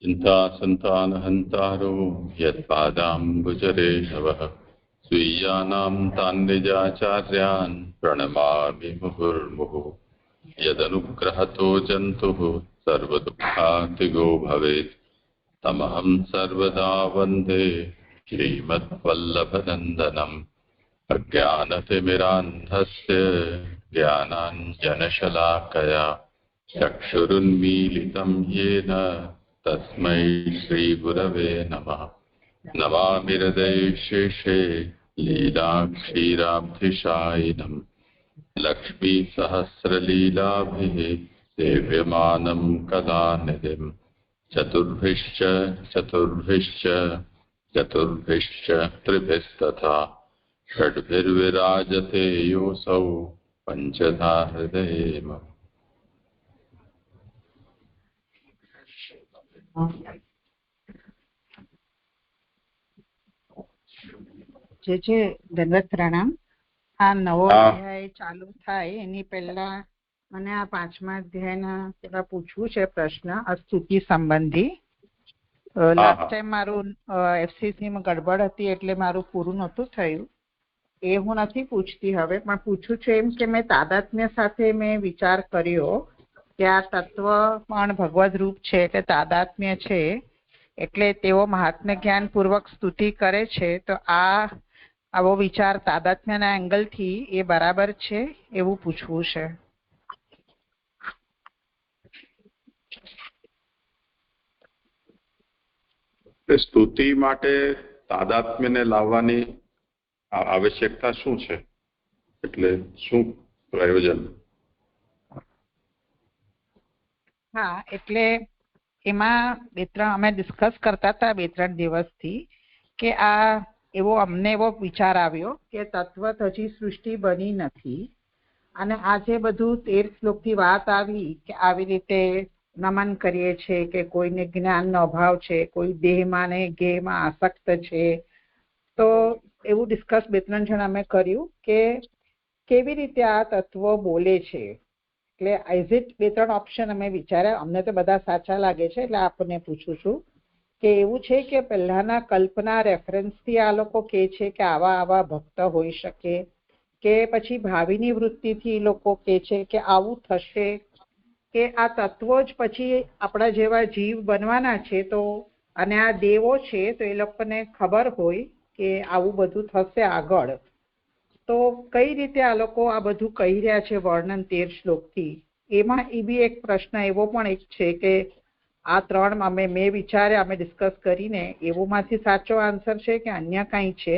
चिन्तासन्तानहन्तारो यत्पादाम्बुजरेशवः स्वीयानां तान्निजाचार्यान् प्रणमामि मुहुर्मुहुः। यदनुग्रहतो जन्तुः सर्वदुःखातिगो भवेत् तमहं सर्वदा वन्दे श्रीमद्वल्लभनन्दनम्। अज्ञानतिमिरान्धस्य ज्ञानाञ्जनशलाकया चक्षुरुन्मीलितं येन तस्मै श्रीगुरवे नमः। नमामि हृदयेशेषे लीलाक्षीराब्धिशायिनम् लक्ष्मीसहस्रलीलाभिः सेव्यमानं कलानिधिम्। चतुर्भिश्च त्रिभिस्तथा षड्भिर्विराजते योऽसौ पञ्चधा हृदये मम। દંડવત પ્રણામ। આ નવો અધ્યાય ચાલુ થાય એની પહેલા મને આ 5મા અધ્યાયના પેલા પૂછવું છે પ્રશ્ન સ્તુતિ સંબંધી। લાસ્ટ ટાઈમ મારું એફસીસી માં ગડબડ હતી એટલે મારું પૂરું નહોતું થયું। એ હું નથી પૂછતી હવે, પણ પૂછું છું એમ કે મેં તાદાત્મ્ય સાથે મેં વિચાર કર્યો કે આ તત્વ પણ ભગવદ રૂપ છે એટલે તાદાત્મ્ય છે એટલે તેઓ મહાત્મ્ય જ્ઞાન પૂર્વક સ્તુતિ કરે છે, તો આવો વિચાર તાદાત્મ્યના એંગલથી એ બરાબર છે એવું પૂછવું છે। સ્તુતિ માટે તાદાત્મ્યને લાવવાની આવશ્યકતા શું છે, એટલે શું પ્રયોજન? હા, એટલે એમાં અમે ડિસ્કસ કરતા હતા 2-3 દિવસથી કે અમને એવો વિચાર આવ્યો કે તત્વત હજી સૃષ્ટિ બની નથી અને આજે બધું 13 શ્લોકથી વાત આવી કે આવી રીતે નમન કરીએ છીએ કે કોઈને જ્ઞાનનો અભાવ છે, કોઈ દેહમાં ને ગેહમાં આસક્ત છે, તો એવું ડિસ્કસ 2-3 જણ અમે કર્યું કે કેવી રીતે આ તત્વ બોલે છે। એટલે ઇઝ ઇટ 2-3 ઓપ્શન અમે વિચાર્યા, અમને તો બધા સાચા લાગે છે એટલે આપને પૂછું છું કે એવું છે કે પહેલાના કલ્પના રેફરન્સથી આ લોકો કહે છે કે આવા ભક્ત હોઈ શકે, કે પછી ભાવિની વૃત્તિથી લોકો કહે છે કે આવું થશે, કે આ તત્વો જ પછી આપણા જેવા જીવ બનવાના છે, તો અને આ દેવો છે તો એ લોકોને ખબર હોય કે આવું બધું થશે આગળ, તો કઈ રીતે આ લોકો આ બધું કહી રહ્યા છે વર્ણન 13 શ્લોકથી? એમાં એ બી એક પ્રશ્ન એવો પણ એક છે કે આ 3 મેં વિચાર્યા, અમે ડિસ્કસ કરીને એવોમાંથી સાચો આન્સર છે કે અન્ય કંઈ છે?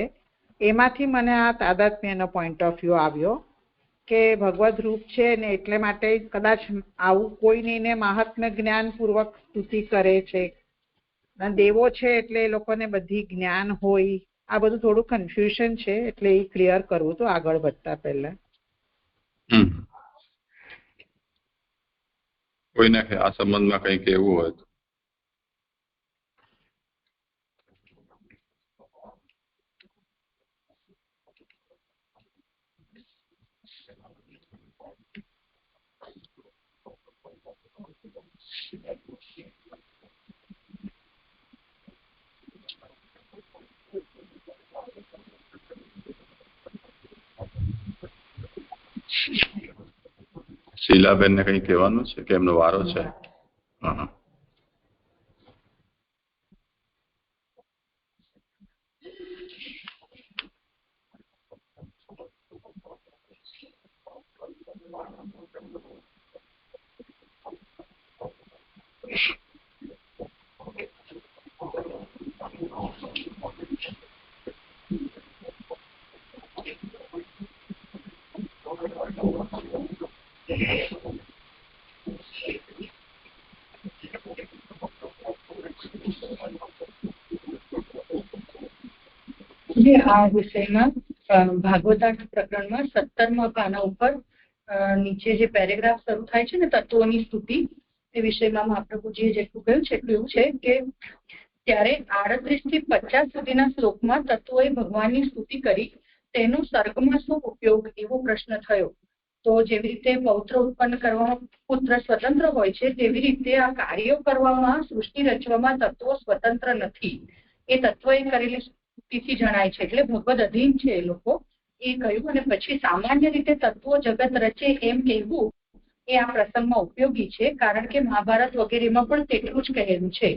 એમાંથી મને આ તાદાત્મ્યનો પોઈન્ટ ઓફ વ્યૂ આવ્યો કે ભગવદ રૂપ છે ને એટલે માટે કદાચ આવું કોઈ નહીં મહાત્મ્ય જ્ઞાન પૂર્વક સ્તુતિ કરે છે, દેવો છે એટલે એ લોકોને બધી જ્ઞાન હોય। આ બધું થોડું કન્ફ્યુઝન છે એટલે એ ક્લિયર કરવું હતું આગળ વધતા પહેલા। કોઈને આ સંબંધમાં કંઈ કહેવું હોય તો? શીલાબેન ને કઈ કહેવાનું છે કે એમનો વારો છે? આ વિષયમાં ભાગવતાર્થ પ્રકરણમાં 17મા પાના ઉપર નીચે જે પેરેગ્રાફ શરૂ થાય છે ને તત્વોની સ્તુતિ, એ વિષયમાં મહાપ્રભુજીએ જેટલું કહ્યું છે એટલું એવું છે કે ત્યારે 38 થી 50 સુધીના શ્લોકમાં તત્વોએ ભગવાનની સ્તુતિ કરી, તેનો સર્ગમાં શું ઉપયોગ એવો પ્રશ્ન થયો, તો જેવી રીતે પૌત્ર ઉત્પન્ન કરવામાં પુત્ર સ્વતંત્ર હોય છે, તેવી રીતે આ કાર્યો કરવામાં, સૃષ્ટિ રચવામાં તત્વો સ્વતંત્ર નથી. એ તત્વ એ કરેલી સ્તુતિથી જણાય છે. એટલે ભગવદ અધીન છે એ લોકો, એ કહ્યું. અને પછી સામાન્ય રીતે તત્વો જગત રચે એમ કહેવું એ આ પ્રસંગમાં ઉપયોગી છે, કારણ કે મહાભારત વગેરેમાં પણ તેટલું જ કહેલું છે.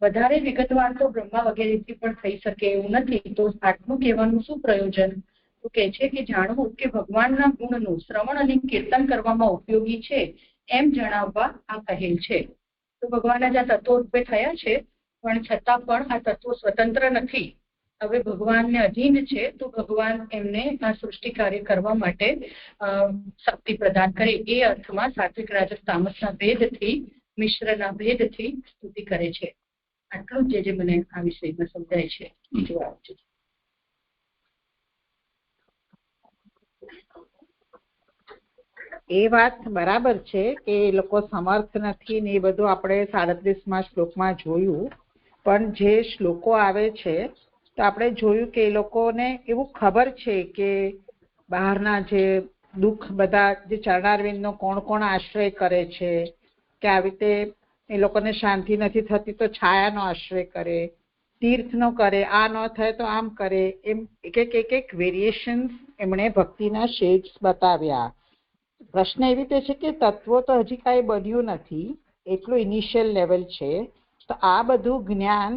વધારે વિગતવાર તો બ્રહ્મા વગેરેથી પણ થઈ શકે એવું નથી. તો આટલું કહેવાનું શું પ્રયોજન? તો કહે છે કે જાણવું કે ભગવાનના ગુણનું શ્રવણ અને કીર્તન કરવામાં ઉપયોગી છે એમ જણાવવા આ કહેલ છે. તો ભગવાનના જ્યાં તત્વો રૂપે થયા છે, પણ છતાં પણ આ તત્વો સ્વતંત્ર નથી. હવે ભગવાનને અધીન છે, તો ભગવાન એમને આ સૃષ્ટિ કાર્ય કરવા માટે શક્તિ પ્રદાન કરે. એ અર્થમાં સાત્વિક રાજસ તામસના ભેદથી, મિશ્રના ભેદથી સ્તુતિ કરે છે. આટલું જ જે મને આ વિષયમાં સમજાય છે. બીજું આવજો. એ વાત બરાબર છે કે એ લોકો સમર્થ નથી ને એ બધું આપણે 37મા શ્લોકમાં જોયું. પણ જે શ્લોકો આવે છે તો આપણે જોયું કે એ લોકોને એવું ખબર છે કે બહારના જે દુઃખ બધા જે ચરણારવિંદનો કોણ કોણ આશ્રય કરે છે, કે આવી રીતે એ લોકોને શાંતિ નથી થતી તો છાયાનો આશ્રય કરે, તીર્થનો કરે, આ ન થાય તો આમ કરે. એમ એક વેરિએશન્સ એમણે ભક્તિના શેડ્સ બતાવ્યા. પ્રશ્ન એવી રીતે છે કે તત્વો તો હજી કાંઈ બન્યું નથી, એટલું ઇનિશિયલ લેવલ છે. તો આ બધું જ્ઞાન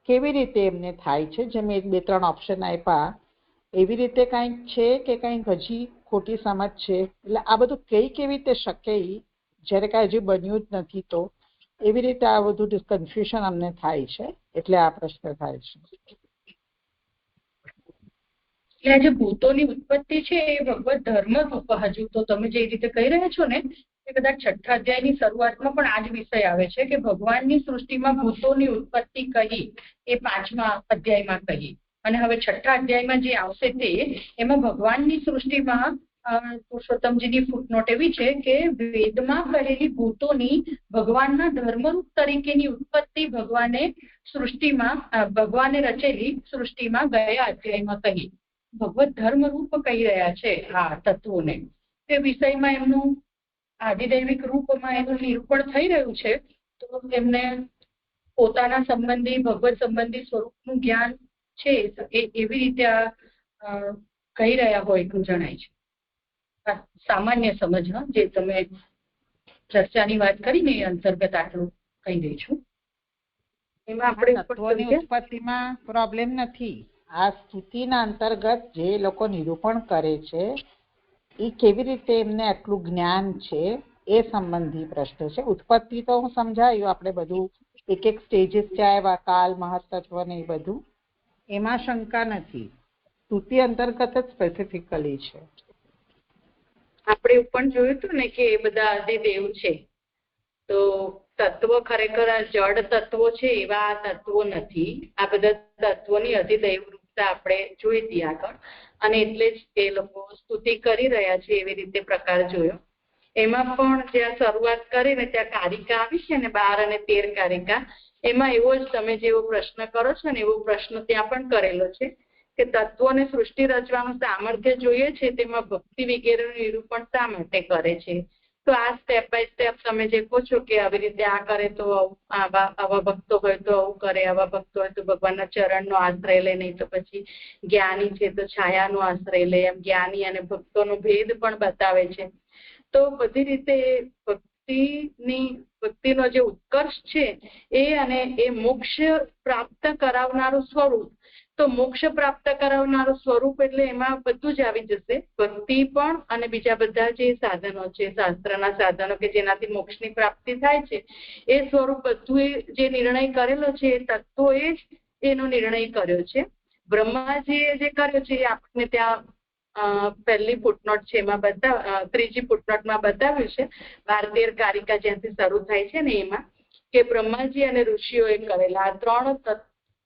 કેવી રીતે એમને થાય છે? જેમ 1-2-3 ઓપ્શન આપ્યા એવી રીતે કંઈક છે કે કંઈક હજી ખોટી સમજ છે? એટલે આ બધું કેવી રીતે શક્ય જ્યારે કાંઈ હજી બન્યું જ નથી? તો એવી રીતે આ બધું કન્ફ્યુઝન અમને થાય છે, એટલે આ પ્રશ્ન થાય છે. એટલે જે ભૂતોની ઉત્પત્તિ છે એ ભગવત ધર્મ રૂપ, હજુ તો તમે જે રીતે કહી રહ્યા છો ને, એ કદાચ 6થા અધ્યાયની શરૂઆતમાં પણ આ જ વિષય આવે છે કે ભગવાનની સૃષ્ટિમાં ભૂતોની ઉત્પત્તિ કહી, એ 5મા અધ્યાયમાં કહી. અને હવે 6થા અધ્યાયમાં જે આવશે તે, એમાં ભગવાનની સૃષ્ટિમાં પુરુષોત્તમજીની ફૂટનોટ એવી છે કે વેદમાં કહેલી ભૂતોની ભગવાનના ધર્મરૂપ તરીકેની ઉત્પત્તિ ભગવાને રચેલી સૃષ્ટિમાં ગયા અધ્યાયમાં કહી. ભગવત ધર્મરૂપ કહી રહ્યા છે આ તત્વોને. તે વિષયમાં એમનું આધિદૈવિક રૂપમાં એનું નિરૂપણ થઈ રહ્યું છે. તો એમને પોતાના સંબંધી, ભગવત સંબંધી સ્વરૂપનું જ્ઞાન છે એ એવી રીતે આ કહી રહ્યા હોય એટલું જણાય છે. સામાન્ય સમજ, જે તમે ચર્ચાની વાત કરીને એ અંતર્ગત આટલું કહી દઈ છું. એમાં આપણે તત્વોની ઉત્પત્તિમાં પ્રોબ્લેમ નથી. આ સ્તુતિના અંતર્ગત જે લોકો નિરૂપણ કરે છે એ કેવી રીતે એમને આટલું જ્ઞાન છે એ સંબંધી પ્રશ્ન છે. ઉત્પત્તિ તો હું સમજાયું, આપણે બધું એક સ્ટેજીસ છે આવ્યા, કાલ, મહત્તત્વ ને એ બધું, એમાં શંકા નથી. સ્તુતિ અંતર્ગત જ સ્પેસિફિકલી છે. આપણે પણ જોયું હતું ને કે એ બધા અધિદેવ છે. તો તત્વ ખરેખર આ જડ તત્વો છે એવા તત્વો નથી. આ બધા તત્વોની અધિદૈવ રૂપતા આપણે જોઈ હતી આગળ, અને એટલે જ એ લોકો સ્તુતિ કરી રહ્યા છે એવી રીતે પ્રકાર જોયો. એમાં પણ જ્યાં શરૂઆત કરીને ત્યાં કારિકા આવી છે ને, 12 અને 13 કારિકા, એમાં એવો જ તમે જેવો પ્રશ્ન કરો છો ને એવો પ્રશ્ન ત્યાં પણ કરેલો છે કે તત્વોને સૃષ્ટિ રચવાનું સામર્થ્ય જોઈએ છે, તેમાં ભક્તિ વગેરેનું નિરૂપણ શા માટે કરે છે? તો આ સ્ટેપ બાય સ્ટેપ તમે જે કહો છો કે આવી રીતે આ કરે તો આવા ભક્તો હોય તો આવું કરે, આવા ભક્તો હોય તો ભગવાનના ચરણનો આશ્રય લે, નહીં તો પછી જ્ઞાની છે તો છાયાનો આશ્રય લે. એમ જ્ઞાની અને ભક્તોનો ભેદ પણ બતાવે છે. તો બધી રીતે ભક્તિનો જે ઉત્કર્ષ છે એ, અને એ મોક્ષ પ્રાપ્ત કરાવનારું સ્વરૂપ. તો મોક્ષ પ્રાપ્ત કરાવનારું સ્વરૂપ એટલે એમાં બધું જ આવી જશે, ભક્તિ પણ અને બીજા બધા જે સાધનો છે, શાસ્ત્રના સાધનો કે જેનાથી મોક્ષની પ્રાપ્તિ થાય છે, એ સ્વરૂપ બધું જે નિર્ણય કરેલો છે એ તત્વોએ જ એનો નિર્ણય કર્યો છે. બ્રહ્માજીએ જે કર્યો છે એ આપણને ત્યાં પહેલી ફૂટનોટ છે એમાં ત્રીજી ફૂટનોટમાં બતાવ્યું છે. 12-13 કારિકા જ્યાંથી શરૂ થાય છે ને એમાં કે બ્રહ્માજી અને ઋષિઓએ કરેલા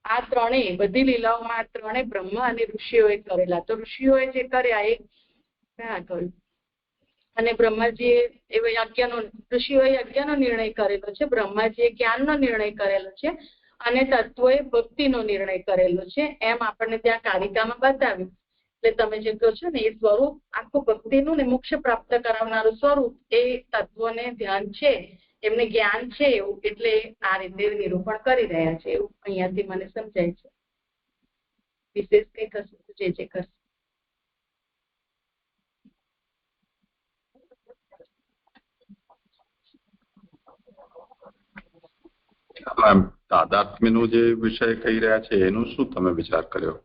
આ ત્રણેય બધી લીલાઓમાં આ ત્રણેય બ્રહ્મા અને ઋષિઓએ કરેલા. તો ઋષિઓએ જે કર્યા એ ક્યાં કર્યું? અને બ્રહ્માજીએ ઋષિઓએ યજ્ઞનો નિર્ણય કરેલો છે, બ્રહ્માજીએ જ્ઞાનનો નિર્ણય કરેલો છે, અને તત્વોએ ભક્તિનો નિર્ણય કરેલો છે. એમ આપણને ત્યાં કારિકામાં બતાવ્યું એટલે તમે જે કહો છો ને એ સ્વરૂપ આખું ભક્તિનું ને મોક્ષ પ્રાપ્ત કરાવનારું સ્વરૂપ એ તત્વને ધ્યાન છે, એમને જ્ઞાન છે એવું, એટલે આ રીતે નિરૂપણ કરી રહ્યા છે એવું અહીંયાથી મને સમજાય છે. વિશેષ કઈ કશું જે કરશે. તાદાત્મ્યનો જે વિષય કહી રહ્યા છે એનું શું તમે વિચાર કર્યો?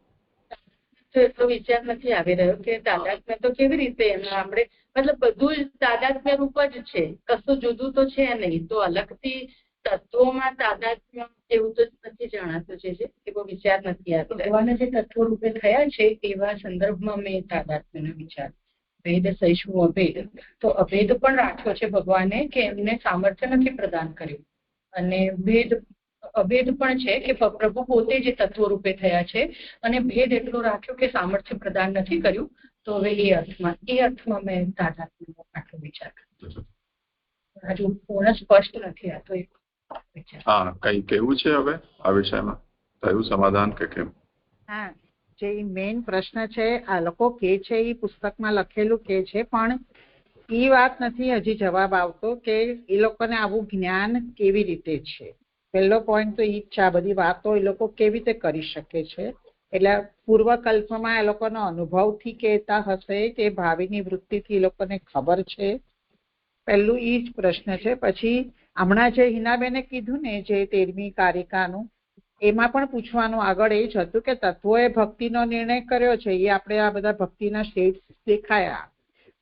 એટલો વિચાર નથી આવી રહ્યો કે તાદાત્મ્ય તો કેવી રીતે આપણે મતલબ બધું જ તાદાત્મ્ય રૂપ જ છે, કશું જુદું તો છે નહીં, તો અલગથી તત્વોમાં તાદાત્મ્ય એવું તો નથી જણાતું છે, એવો વિચાર નથી આવ્યો. ભગવાનના જે તત્વો રૂપે થયા છે એવા સંદર્ભમાં મેં તાદાત્મ્યનો વિચાર. ભેદ સહિષ્ણુ અભેદ, તો અભેદ પણ રાખ્યો છે ભગવાને કે એમને સામર્થ્ય નથી પ્રદાન કર્યું, અને અભેદ પણ છે કે પ્રભુ પોતે જે તત્વો રૂપે થયા છે, અને ભેદ એટલો રાખ્યો કે સામર્થ્ય પ્રદાન નથી કર્યું. તો હવે એ અર્થમાં મેં તાદાત્મ્યનો આટલો વિચાર કર્યો. હજુ પૂર્ણ સ્પષ્ટ નથી આ તો એક વિચાર. હા, કઈ કેવું છે હવે આ વિષયમાં? થયું સમાધાન કે કેમ? હા, જે મેઇન પ્રશ્ન છે આ લોકો કે છે એ પુસ્તકમાં લખેલું કે છે, પણ એ વાત નથી હજી જવાબ આવતો કે એ લોકોને આવું જ્ઞાન કેવી રીતે છે. પહેલો પોઈન્ટ તો એ જ છે, આ બધી વાતો એ લોકો કેવી રીતે કરી શકે છે. એટલે પૂર્વકલ્પમાં એ લોકોનો અનુભવથી કહેતા હશે કે ભાવિની વૃત્તિથી એ લોકોને ખબર છે. પહેલું એ જ પ્રશ્ન છે. પછી હમણાં જે હિનાબેને કીધું ને જે 13મી કારિકાનું, એમાં પણ પૂછવાનું આગળ એ જ હતું કે તત્વોએ ભક્તિનો નિર્ણય કર્યો છે, એ આપણે આ બધા ભક્તિના સ્ટેટ્સ દેખાયા.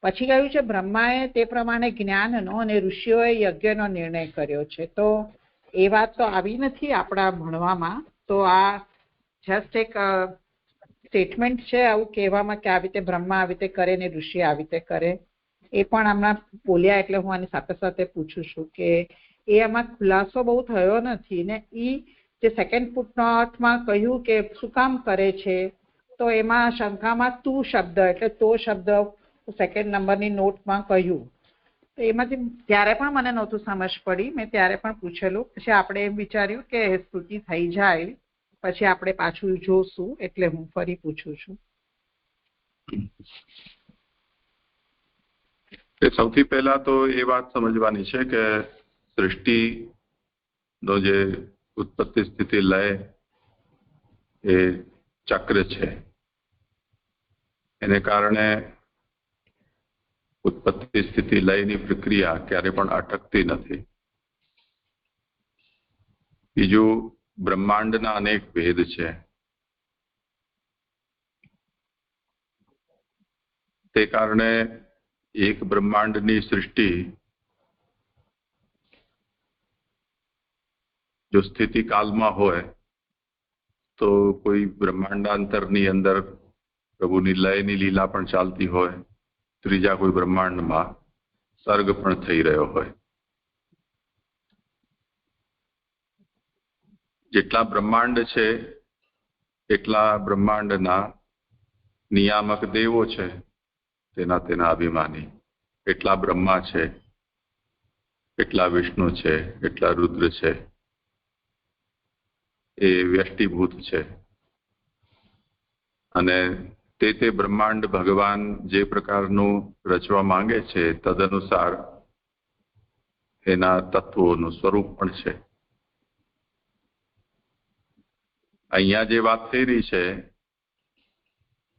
પછી કહ્યું છે બ્રહ્માએ તે પ્રમાણે જ્ઞાનનો અને ઋષિઓએ યજ્ઞનો નિર્ણય કર્યો છે. તો એ વાત તો આવી નથી આપણા ભણવામાં. તો આ જસ્ટ એક સ્ટેટમેન્ટ છે આવું કહેવામાં કે આવી રીતે બ્રહ્મા આવી રીતે કરે ને ઋષિ આવી રીતે કરે. એ પણ હમણાં બોલ્યા એટલે હું આની સાથે સાથે પૂછું છું કે એ આમાં ખુલાસો બહુ થયો નથી ને. એ જે સેકન્ડ ફૂટનોટમાં કહ્યું કે શું કામ કરે છે, તો એમાં શંકામાં તું શબ્દ એટલે તો શબ્દ સેકન્ડ નંબરની નોટમાં કહ્યું. તો એમાંથી ત્યારે પણ મને નહોતું સમજ પડી, મેં ત્યારે પણ પૂછેલું. પછી આપણે એમ વિચાર્યું કે સ્તુતિ થઈ જાય પછી આપણે પાછું જોશું, એટલે હું ફરી પૂછું છું. સૌથી પહેલા તો એ વાત સમજવાની છે કે સૃષ્ટિનો જે ઉત્પત્તિ સ્થિતિ લય એ ચક્ર છે, એને કારણે ઉત્પત્તિ સ્થિતિ લયની પ્રક્રિયા ક્યારે પણ અટકતી નથી. બીજું, બ્રહ્માંડના અનેક ભેદ છે, તે કારણે એક બ્રહ્માંડની સૃષ્ટિ જો સ્થિતિ કાલમાં હોય તો કોઈ બ્રહ્માંડાંતરની અંદર પ્રભુની લયની લીલા પણ ચાલતી હોય, ત્રીજા કોઈ બ્રહ્માંડમાં સર્ગ પણ થઈ રહ્યો હોય. જેટલા બ્રહ્માંડ છે એટલા બ્રહ્માંડના નિયામક દેવો છે, તેના અભિમાની. એટલા બ્રહ્મા છે, એટલા વિષ્ણુ છે, એટલા રુદ્ર છે, એ વ્યષ્ટિભૂત છે. અને તે બ્રહ્માંડ ભગવાન જે પ્રકારનું રચવા માંગે છે તદનુસાર એના તત્વોનું સ્વરૂપ પણ છે. અહીંયા જે વાત થઈ રહી છે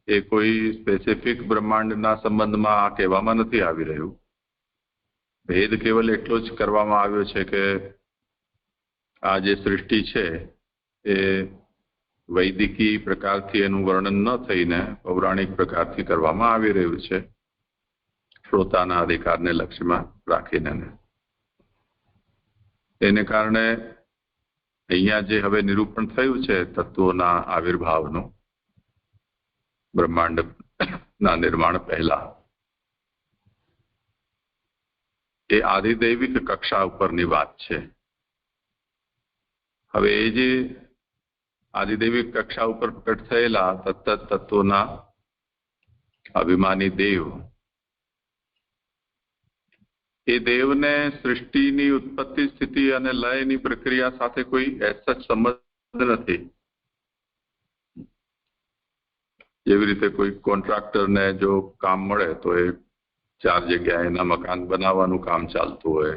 એ કોઈ સ્પેસિફિક બ્રહ્માંડના સંબંધમાં આ કહેવામાં નથી આવી રહ્યું. ભેદ કેવલ એટલો જ કરવામાં આવ્યો છે કે આ જે સૃષ્ટિ છે એ વૈદિકી પ્રકારથી એનું વર્ણન ન થઈને પૌરાણિક પ્રકારથી કરવામાં આવી રહ્યું છે, શ્રોતાના અધિકારને લક્ષ્યમાં રાખીને. તેને કારણે અહીંયા જે હવે નિરૂપણ થયું છે તત્વોના આવિર્ભાવનું બ્રહ્માંડના નિર્માણ પહેલા, એ આધિદૈવિક કક્ષા ઉપરની વાત છે. હવે એ જે આધિદૈવિક કક્ષા ઉપર પ્રકટ થયેલા તત્વોના અભિમાની દેવ, એ દેવને સૃષ્ટિની ઉત્પત્તિ સ્થિતિ અને લયની પ્રક્રિયા સાથે કોઈ એસ સચ સંબંધ નથી. જેવી રીતે કોઈ કોન્ટ્રાક્ટરને જો કામ મળે તો એ 4 જગ્યાએ એના મકાન બનાવવાનું કામ ચાલતું હોય,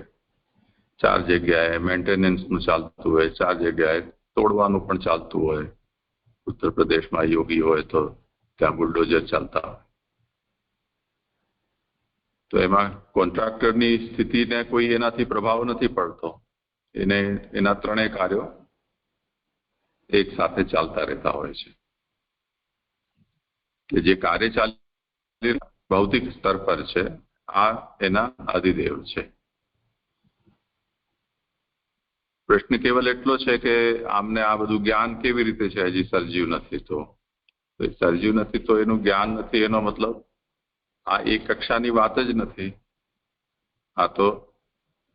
4 જગ્યાએ મેન્ટેનન્સનું ચાલતું હોય, 4 જગ્યાએ તોડવાનું પણ ચાલતું હોય. ઉત્તર પ્રદેશમાં યોગી હોય તો ત્યાં બુલડોઝર ચાલતા હોય. તો એમાં કોન્ટ્રાક્ટરની સ્થિતિને કોઈ એનાથી પ્રભાવ નથી પડતો. એને એના 3 કાર્યો એક સાથે ચાલતા રહેતા હોય છે. કે જે કાર્ય ચાલી ભૌતિક સ્તર પર છે, આ એના આદિદેવ છે. પ્રશ્ન કેવલ એટલો છે કે આમને આ બધું જ્ઞાન કેવી રીતે છે, હજી સર્જ્યું નથી. તો સર્જ્યું નથી તો એનું જ્ઞાન નથી, એનો મતલબ આ એક કક્ષાની વાત જ નથી. આ તો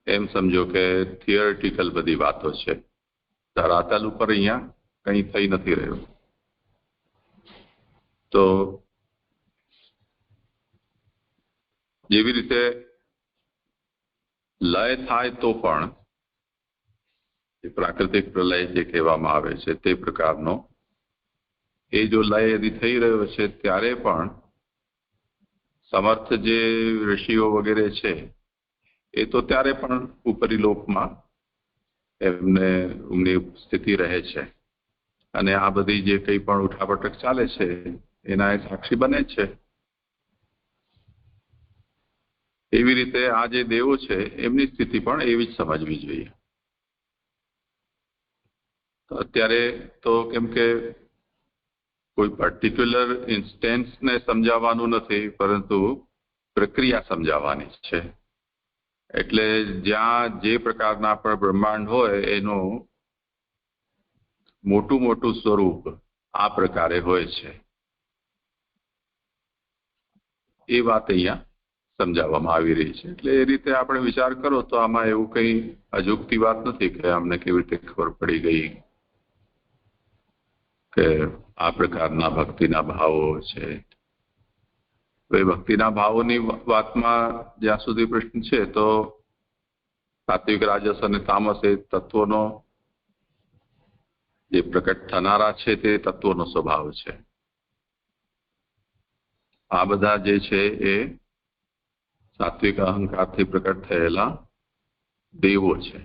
એમ સમજો કે થિયરિટિકલ બધી વાતો છે. ધરાતલ ઉપર અહીંયા કંઈ થઈ નથી રહ્યું. તો જેવી રીતે લય થાય તો પણ પ્રાકૃતિક પ્રલય જે કહેવામાં આવે છે તે પ્રકારનો એ જો લય યદિ થઈ રહ્યો છે ત્યારે પણ સમર્થ જે ઋષિઓ વગેરે છે એ તો ત્યારે પણ ઉપરી લોકમાં એમની સ્થિતિ રહે છે અને આ બધી જે કંઈ પણ ઉઠાપટક ચાલે છે એના એ સાક્ષી બને છે. એવી રીતે આ જે દેવો છે એમની સ્થિતિ પણ એવી જ સમજવી જોઈએ. અત્યારે તો કેમ કે કોઈ પર્ટિક્યુલર ઇન્સ્ટેન્સને સમજાવવાનું નથી, પરંતુ પ્રક્રિયા સમજાવવાની છે. એટલે જ્યાં જે પ્રકારના પણ બ્રહ્માંડ હોય એનું મોટું સ્વરૂપ આ પ્રકારે હોય છે, એ વાત અહીંયા સમજાવવામાં આવી રહી છે. એટલે એ રીતે આપણે વિચાર કરો તો આમાં એવું કંઈ અજુગતી વાત નથી કે અમને કેવી રીતે ખબર પડી ગઈ કે આ પ્રકારના ભક્તિના ભાવો છે. એ ભક્તિના ભાવોની વાતમાં જ્યાં સુધી પ્રશ્ન છે તો સાત્વિક, રાજસ અને તામસ એ તત્વોનો જે પ્રકટ થનારા છે તે તત્વોનો સ્વભાવ છે. આ બધા જે છે એ સાત્વિક અહંકારથી પ્રકટ થયેલા દેવો છે.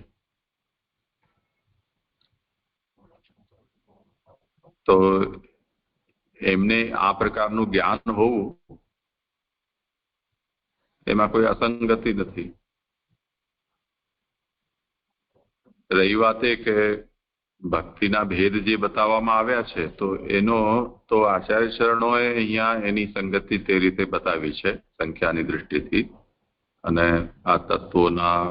તો એમને આ પ્રકારનું જ્ઞાન હોવું એમાં કોઈ અસંગતિ નથી. રહી વાત એ કે ભક્તિના ભેદ જે બતાવવામાં આવ્યા છે તો એનો તો આચાર્ય ચરણોએ અહીંયા એની સંગતિ તે રીતે બતાવી છે સંખ્યાની દૃષ્ટિથી. અને આ તત્વોના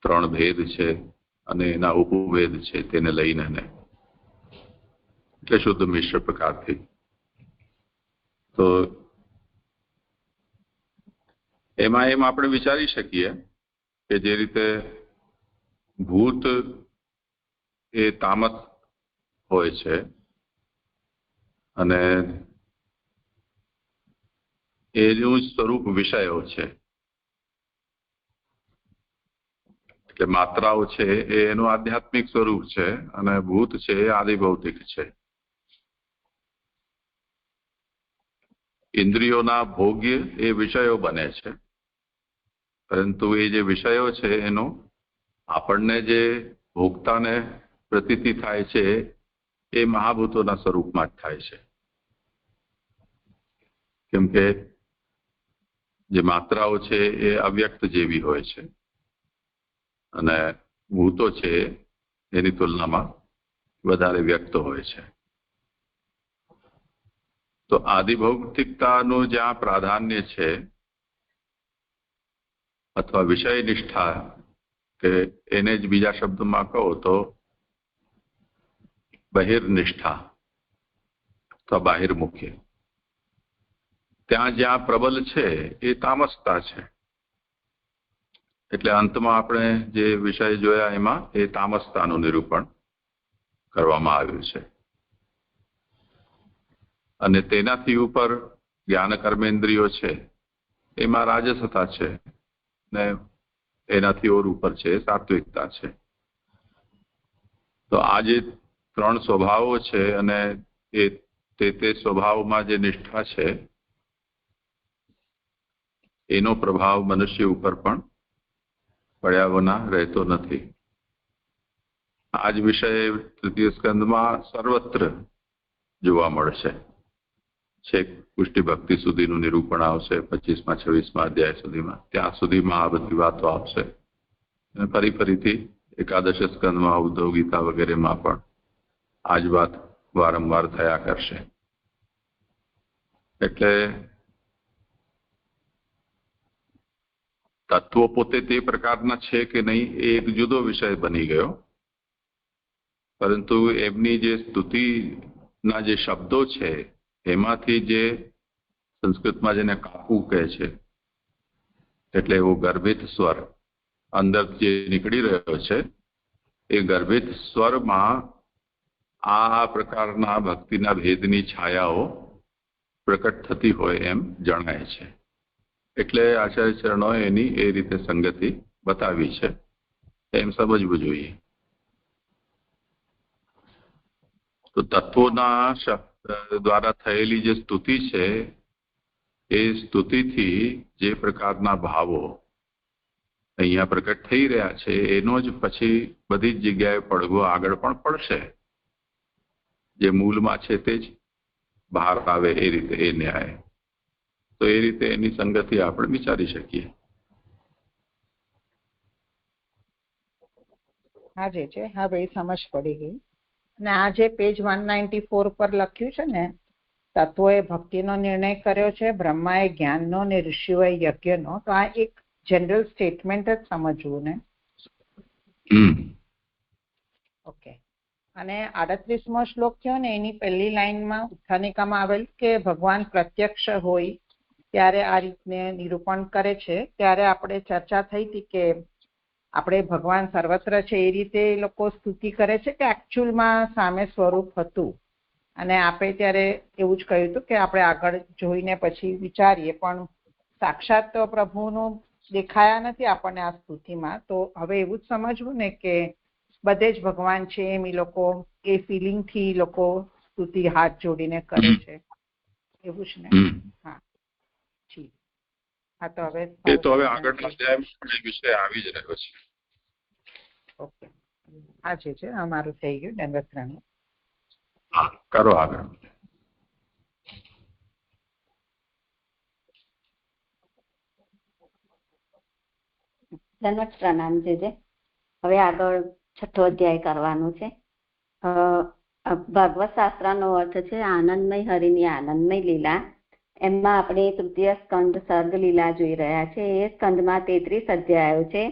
3 ભેદ છે અને એના ઉપભેદ છે તેને લઈને એટલે શુદ્ધ મિશ્ર પ્રકારથી. તો એમાં એમ આપણે વિચારી શકીએ કે જે રીતે ભૂત એ તામસ હોય છે અને એનું સ્વરૂપ વિષયો છે. એટલે માત્રાઓ છે એ એનું આધ્યાત્મિક સ્વરૂપ છે અને ભૂત છે એ આદિભૌતિક છે. ઇન્દ્રિયોના ભોગ્ય એ વિષયો બને છે, પરંતુ એ જે વિષયો છે એનો આપણને જે ભોગતાને પ્રતીતિ થાય છે એ મહાભૂતોના સ્વરૂપમાં જ થાય છે. કેમ કે જે માત્રાઓ છે એ અવ્યક્ત જેવી હોય છે અને ભૂતો છે એની તુલનામાં વધારે વ્યક્ત હોય છે. તો આદિભૌતિકતાનું જ્યાં પ્રાધાન્ય છે અથવા વિષય નિષ્ઠા કે એને જ બીજા શબ્દમાં કહો તો બહિર્નિષ્ઠા અથવા બાહિર્મુખ્ય, ત્યાં જ્યાં પ્રબલ છે એ તામસતા છે. એટલે અંતમાં આપણે જે વિષય જોયા એમાં એ તામસતાનું નિરૂપણ કરવામાં આવ્યું છે. અને તેનાથી ઉપર જ્ઞાન કર્મેન્દ્રિયો છે એમાં રાજસતા છે ને એનાથી ઓર ઉપર છે સાત્વિકતા છે. તો આ જે 3 સ્વભાવો છે અને એ તે સ્વભાવમાં જે નિષ્ઠા છે એનો પ્રભાવ મનુષ્ય ઉપર પણ પડ્યા વિના રહેતો નથી. આ જ વિષય તૃતીય સ્કંદમાં સર્વત્ર જોવા મળશે. છેક પુષ્ટિ ભક્તિ સુધીનું નિરૂપણ આવશે, 25મા 26મા અધ્યાય સુધીમાં. ત્યાં સુધીમાં આ બધી વાતો આવશે. અને ફરીથી એકાદશ સ્કંદમાં ઉદ્ધવ ગીતા વગેરેમાં પણ આ જ વાત વારંવાર થયા કરશે. એટલે તત્વો પોતે તે પ્રકારના છે કે નહીં એ એક જુદો વિષય બની ગયો, પરંતુ એમની જે સ્તુતિના જે શબ્દો છે એમાંથી જે સંસ્કૃતમાં જેને કાપુ કહે છે, એટલે એવો ગર્ભિત સ્વર અંદર જે નીકળી રહ્યો છે એ ગર્ભિત સ્વરમાં આ પ્રકારના ભક્તિના ભેદની છાયાઓ પ્રકટ થતી હોય એમ જણાય છે. એટલે આચાર્ય ચરણોએ એની એ રીતે સંગતિ બતાવી છે એમ સમજવું જોઈએ. તો તત્વોના દ્વારા થયેલી જે સ્તુતિ છે એ સ્તુતિથી જે પ્રકારના ભાવો અહીંયા પ્રકટ થઈ રહ્યા છે એનો જ પછી બધી જ જગ્યાએ પડઘો આગળ પણ પડશે. જે મૂળમાં છે તે જ બહાર આવે એ રીતે એ ન્યાય. તો એ રીતે એની સંગતિ આપણે વિચારી શકીએ. હા જે છે હવે એ સમજ પડી ગઈ. અને આ જે પેજ 194 પર લખ્યું છે ને, તત્વોએ ભક્તિનો નિર્ણય કર્યો છે, બ્રહ્માએ જ્ઞાનનો ને ઋષિઓએ યજ્ઞનો, તો આ એક જનરલ સ્ટેટમેન્ટ જ સમજવું ને. ઓકે. અને 38મો શ્લોક થયો ને એની પહેલી લાઈનમાં ઉત્થાનિકામાં આવેલ કે ભગવાન પ્રત્યક્ષ હોય ત્યારે આ રીતને નિરૂપણ કરે છે. ત્યારે આપણે ચર્ચા થઈ હતી કે આપણે ભગવાન સર્વત્ર છે એ રીતે એ લોકો સ્તુતિ કરે છે કે એકચ્યુઅલમાં સામે સ્વરૂપ હતું. અને આપણે ત્યારે એવું જ કહ્યું હતું કે આપણે આગળ જોઈને પછી વિચારીએ, પણ સાક્ષાત તો પ્રભુનું દેખાયા નથી આપણને આ સ્તુતિમાં. તો હવે એવું જ સમજવું ને કે બધે જ ભગવાન છે એમ એ લોકો એ ફિલિંગથી લોકો સ્તુતિ હાથ જોડીને કરે છે, એવું જ ને. હા જી. હા તો હવે આગળના અધ્યાયમાં વિષય આવી જ રહ્યો છે. ઓકે. હા જે છે અમારું થઈ ગયું દંડવત પ્રણામ. હા કરો આગળ. દંડવત પ્રણામ જે હવે આગળ 6થો અધ્યાય કરવાનું છે. ભાગવત શાસ્ત્રનો અર્થ છે આનંદમય હરિની આનંદમય લીલા. એમાં આપણે તૃતીય સ્કંદ સર્ગ લીલા જોઈ રહ્યા છે. એ સ્કંદમાં 33 અધ્યાયો છે.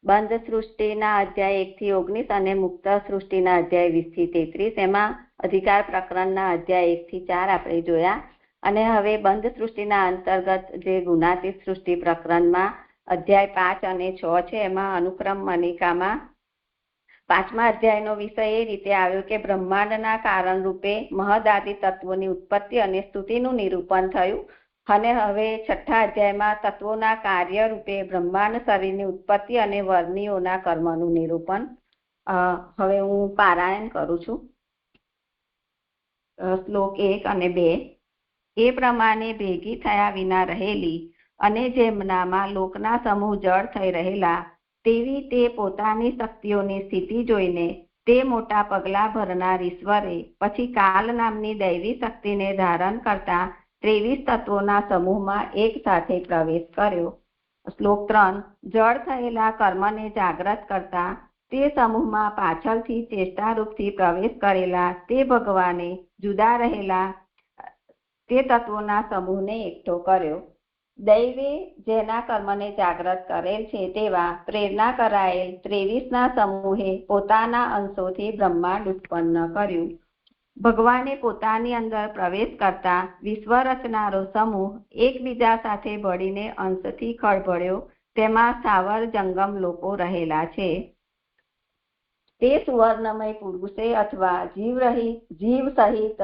બંધ સૃષ્ટિના અધ્યાય 1 થી 19 અને મુક્ત સૃષ્ટિના અધ્યાય 20 થી 33. એમાં અધિકાર પ્રકરણના અધ્યાય 1 થી 4 આપણે જોયા. અને હવે બંધ સૃષ્ટિના અંતર્ગત જે ગુણાતીત સૃષ્ટિ પ્રકરણમાં અધ્યાય 5 અને 6 છે, એમાં અનુક્રમ મનિકામાં 5મા અધ્યાયનો વિષય એ રીતે આવ્યો કે બ્રહ્માંડના કારણ રૂપે મહદાદિ તત્વોની ઉત્પત્તિ અને સ્તુતિનું નિરૂપણ થયું. અને હવે 6થા અધ્યાયમાં તત્વોના કાર્ય રૂપે બ્રહ્માંડ શરીરની ઉત્પત્તિ અને વર્ણિયોના કર્મનું નિરૂપણ. હવે હું પારાયણ કરું છું. શ્લોક 1 અને 2. એ પ્રમાણે ભેગી થયા વિના રહેલી અને જેમનામાં લોકના સમૂહ જળ થઈ રહેલા, તેવી તે પોતાની શક્તિઓની સ્થિતિ જોઈને તે મોટા પગલા ભરનાર ઈશ્વરે પછી કાલ નામની દૈવી શક્તિને ધારણ કરતા 23 તત્વોના સમૂહમાં એક સાથે પ્રવેશ કર્યો. શ્લોક 3. જળ થયેલા કર્મને જાગ્રત કરતા તે સમૂહમાં પાછળથી ચેષ્ટારૂપથી પ્રવેશ કરેલા તે ભગવાને જુદા રહેલા તે તત્વોના સમૂહને એકઠો કર્યો. દૈવે જેના કર્મને જાગ્રત કરેલ છે તેવા પ્રેરણા કરાયેલ 23ના સમૂહે પોતાના અંશોથી બ્રહ્માંડ ઉત્પન્ન કર્યું. ભગવાને પોતાની અંદર પ્રવેશ કરતા વિશ્વ રચનારો સમૂહ એકબીજા સાથે ભળીને અંશથી ખળભળ્યો. તેમાં સ્થાવર જંગમ લોકો રહેલા છે. તે સુવર્ણમય પુરુષે અથવા જીવ સહિત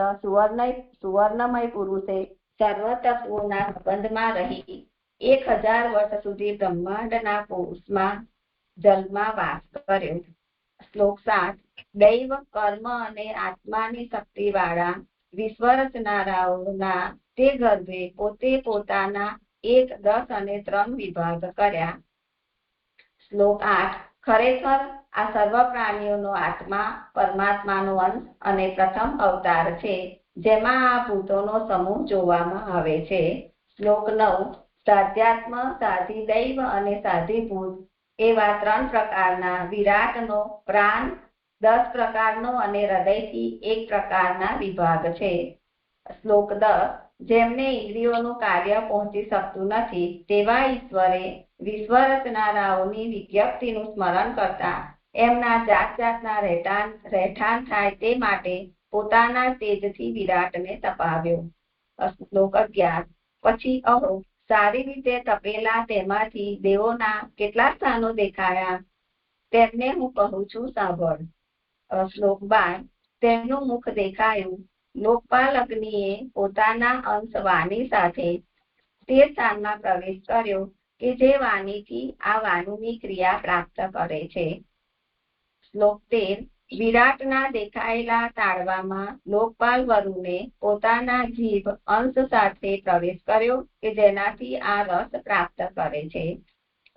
સુવર્ણમય પુરુષે સર્વ તત્વોના સંબંધમાં રહી 1000 વર્ષ સુધી બ્રહ્માંડના કોષમાં જલમાં વાસ કર્યો. શ્લોક 7. દૈવ કર્મ અને આત્માની શક્તિ વાળા વિશ્વરચનારાઓના તે ગર્ભે પોતે પોતાના 1, 10 અને 3 વિભાગ કર્યા. શ્લોક 8. ખરેખર આ સર્વ પ્રાણીઓનો આત્મા પરમાત્માનો અંશ અને પ્રથમ અવતાર છે, જેમાં આ ભૂતોનો સમૂહ જોવામાં આવે છે. શ્લોક 9. સાધ્યાત્મ, સાધિદૈવ અને સાધિભૂત એવા 3 પ્રકારના વિરાટનો પ્રાણ, 10 પ્રકારનો અને હૃદયથી 1 પ્રકારના વિભાગ છે. શ્લોક 10. જેમને ઇન્દ્રિયોનું કાર્ય પહોંચી શકતું નથી તેવા ઈશ્વરે વિશ્વરચનારાઓની વિજ્ઞપ્તિનું સ્મરણ કરતા એમના જાત જાતના રહેઠાણ થાય તે માટે પોતાના તેજથી વિરાટને તપાવ્યો. શ્લોક 11. પછી અહો, સારી રીતે તપેલા તેમાંથી દેવોના કેટલા સ્થાનો દેખાયા તેમને હું કહું છું, સાંભળ. શ્લોક 12. તેમનું મુખ દેખાયું. લોકપાલ અગ્નિએ પોતાના અંશ વાણી સાથે તે સ્થાનમાં પ્રવેશ કર્યો કે જે વાણીથી આ વાણીની ક્રિયા પ્રાપ્ત કરે છે. શ્લોક 13. વિરાટના દેખાયેલા તાળવામાં લોકપાલ વરુને પોતાના જીભ અંશ સાથે પ્રવેશ કર્યો કે જેનાથી આ રસ પ્રાપ્ત કરે છે.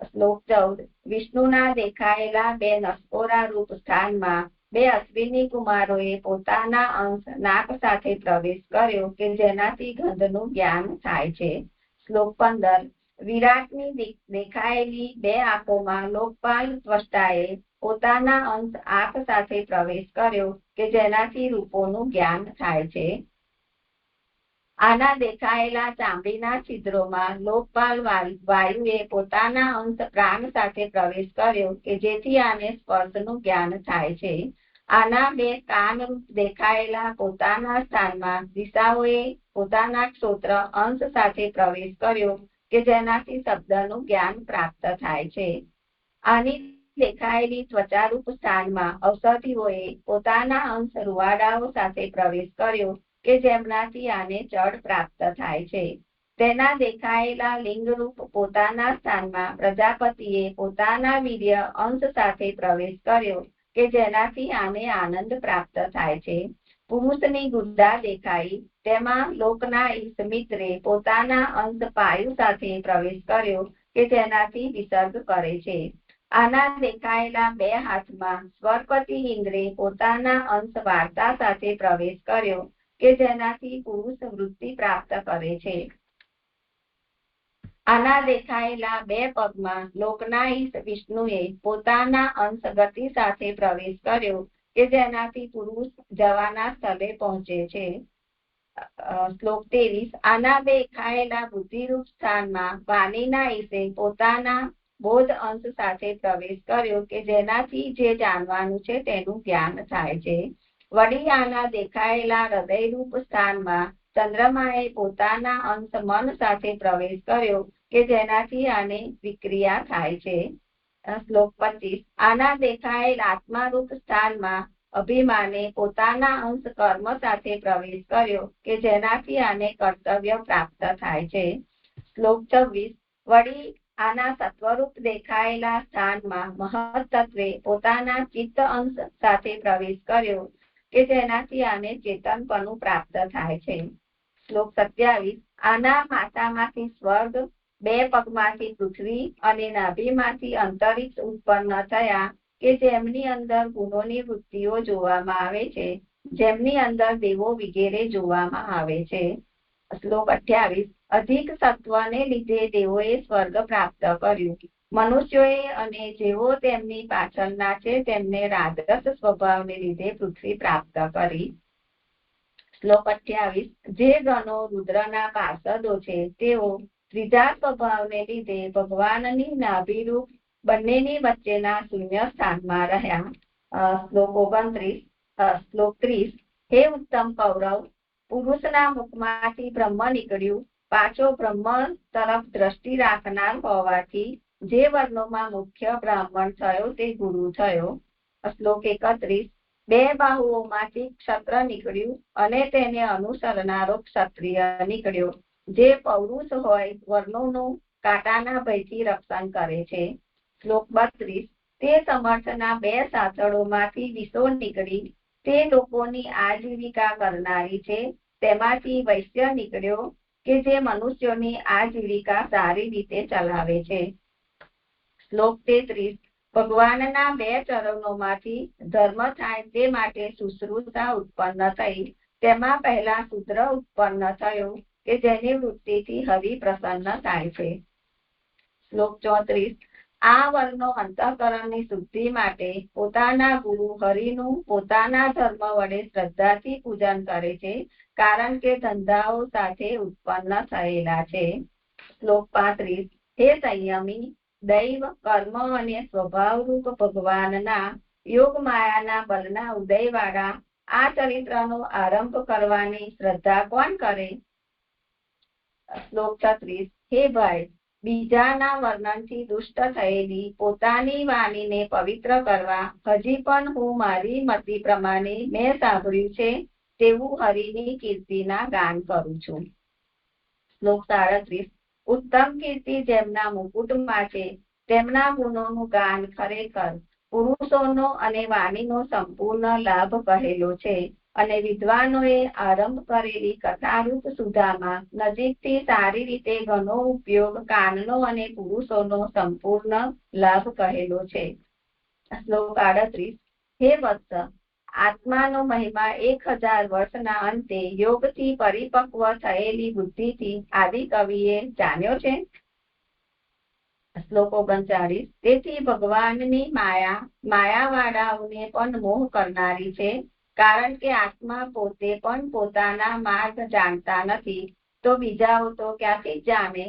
શ્લોક 14. વિષ્ણુના દેખાયેલા 2 નસકોરા રૂપ સ્થાનમાં 2 અશ્વિની કુમારોએ પોતાના અંશ નાક સાથે પ્રવેશ કર્યો કે જેનાથી ગંધનું જ્ઞાન થાય છે. શ્લોક 15. વિરાટની દેખાયેલી 2 આંખોમાં લોકપાલ ત્વષ્ટાએ પોતાના અંશ આંખ સાથે પ્રવેશ કર્યો કે જેનાથી રૂપોનું જ્ઞાન થાય છે. આના દેખાયેલા ચામડીના છિદ્રોમાં લોકપાલ વાયુએ પોતાના અંશ પ્રાણ સાથે પ્રવેશ કર્યો કે જેથી આને સ્પર્શનું જ્ઞાન થાય છે. આના 2 કાન રૂપ દેખાયેલા પોતાના સ્થાનમાં દિશાઓએ પોતાના શ્રોત્ર અંશ સાથે પ્રવેશ કર્યો કે જેનાથી શબ્દનું જ્ઞાન પ્રાપ્ત થાય છે. આની દેખાયેલી ત્વચારૂપ સ્થાનમાં ઔષધિઓએ પોતાના અંશ રૂવાડાઓ સાથે પ્રવેશ કર્યો કે જેમનાથી આને જળ પ્રાપ્ત થાય છે. તેના દેખાયેલા લિંગરૂપ પોતાના સ્થાનમાં પ્રજાપતિએ પોતાના વીર્ય અંશ સાથે પ્રવેશ કર્યો કે જેનાથી આને આનંદ પ્રાપ્ત થાય છે. પુરુષની ગુદ્દા દેખાઈ, તેમાં લોકના ઈષ્ટમિત્રે પોતાના અંશ પાયુ સાથે પ્રવેશ કર્યો કે જેનાથી વિસર્ગ કરે છે. આના દેખાયેલા 2 હાથમાં સ્વરપતિ ઇન્દ્રે પોતાના અંશ વાર્તા સાથે પ્રવેશ કર્યો કે જેનાથી પુરુષ વૃત્તિ પ્રાપ્ત કરે છે. આના દેખાયેલા 2 પગમાં લોકના ઈશ વિષ્ણુએ પોતાના અંશ ગતિ સાથે પ્રવેશ કર્યો કે જેનાથી પુરુષ જવાના સ્થળે પહોંચે છે. શ્લોક 23. આના દેખાયેલા બુદ્ધિરૂપ સ્થાનમાં વાણીના ઈશે પોતાના બોધ અંશ સાથે પ્રવેશ કર્યો કે જેનાથી જે જાણવાનું છે તેનું જ્ઞાન થાય છે. વળી આના દેખાયેલા હૃદયરૂપ સ્થાનમાં ચંદ્રમાએ પોતાના અંશ મન સાથે પ્રવેશ કર્યો કે જેનાથી આને વિક્રિયા થાય છે. શ્લોક 25. આના દેખાયેલ આત્મારૂપ સ્થાનમાં અભિમાને પોતાના અંશ કર્મ સાથે પ્રવેશ કર્યો કે જેનાથી આને કર્તવ્ય પ્રાપ્ત થાય છે. શ્લોક 26. વળી આના સત્વરૂપ દેખાયેલા સ્થાનમાં મહત્તત્વે પોતાના ચિત્ત અંશ સાથે પ્રવેશ કર્યો કે જેનાથી આને ચેતનપણું પ્રાપ્ત થાય છે. શ્લોક 27. આના માથામાંથી સ્વર્ગ, 2 પગમાંથી પૃથ્વી અને નાભીમાંથી અંતરિક્ષ ઉત્પન્ન થયા કે જેમની અંદર ગુણોની વૃત્તિઓ જોવામાં આવે છે, જેમની અંદર દેવો વગેરે જોવામાં આવે છે. શ્લોક 28. અધિક સત્વને લીધે દેવોએ સ્વર્ગ પ્રાપ્ત કર્યું. મનુષ્યોએ અને જેઓ તેમની પાછળના છે તેમને રાજસ સ્વભાવને લીધે પૃથ્વી પ્રાપ્ત કરી. શ્લોક 28. જે ગણો રુદ્રના પાર્ષદો છે તેઓ ત્રીજા સ્વભાવને લીધે ભગવાનની નાભિરૂપ બંનેની વચ્ચેના શૂન્ય સ્થાનમાં રહ્યા. શ્લોક 29. શ્લોક 30. હે ઉત્તમ કૌરવ, પુરુષના મુખમાંથી બ્રહ્મ નીકળ્યું. પાછો બ્રહ્મ તરફ દ્રષ્ટિ રાખનાર હોવાથી જે વર્ણોમાં મુખ્ય બ્રાહ્મણ થયો તે ગુરુ થયો. શ્લોક 31. 2 બાહુઓમાંથી ક્ષત્ર નીકળ્યું અને તેને અનુસરનારો ક્ષત્રિય નીકળ્યો. જે પૌરુષ હોય વર્ણોનું કાંટાના ભયથી રક્ષણ કરે છે. શ્લોક 32. તે સમર્થના 2 સાથળોમાંથી વિસો નીકળી તે લોકોની આજીવિકા કરનારી છે તેમાંથી વૈશ્ય નીકળ્યો કે જે મનુષ્યોની આજીવિકા સારી રીતે ચલાવે છે. શ્લોક 33. ભગવાનના 2 ચરણોમાંથી ધર્મ થાય તે માટે શુશ્રૂષા ઉત્પન્ન થઈ. તેમાં પહેલા શૂદ્ર ઉત્પન્ન થયો કે જેની વૃત્તિથી હરિ પ્રસન્ન થાય છે. શ્લોક 34. આ વર્ણો અંતઃકરણની શુદ્ધિ માટે પોતાના ગુરુ હરિનું પોતાના ધર્મ વડે શ્રદ્ધાથી પૂજન કરે છે, કારણ કે ધંધાઓ સાથે ઉત્પન્ન થયેલા છે. શ્લોક 35. હે સંયમી, દૈવ, કર્મ અને સ્વભાવરૂપ ભગવાનના યોગ માયાના બલના ઉદયવાળા આ ચરિત્રનો આરંભ કરવાની શ્રદ્ધા કોણ કરે? શ્લોક 36. હે ભાઈ, બીજાના વર્ણનથી દુષ્ટ થયેલી પોતાની વાણીને પવિત્ર કરવા હજી પણ હું મારી મતિ પ્રમાણે મેં સાંભળ્યું છે તેવું હરિની કીર્તિના ગાન કરું છું. શ્લોક 37. ઉત્તમ કીર્તિ જેમના મુકુટમાં છે તેમના ગુણોનું ગાન ખરેખર પુરુષોનો અને વાણીનો સંપૂર્ણ લાભ કહેલો છે, અને વિદ્વાનોએ આરંભ કરેલી કથારૂપ સુધામાં નજીકથી સારી રીતે ઘણો ઉપયોગ કાનનો અને પુરુષોનો સંપૂર્ણ લાભ કહેલો છે. શ્લોક 38. હે વત્સ, આત્માનો મહિમા 1000 વર્ષના અંતે યોગથી પરિપક્વ થયેલી બુદ્ધિથી આદિ કવિએ જાણ્યો છે. શ્લોક 39. તેથી ભગવાનની માયા માયાવાળાઓને પણ મોહ કરનારી છે, કારણ કે આત્મા પોતે પણ પોતાના માર્ગ જાણતા નથી તો બીજાઓ તો ક્યાંથી જાણે?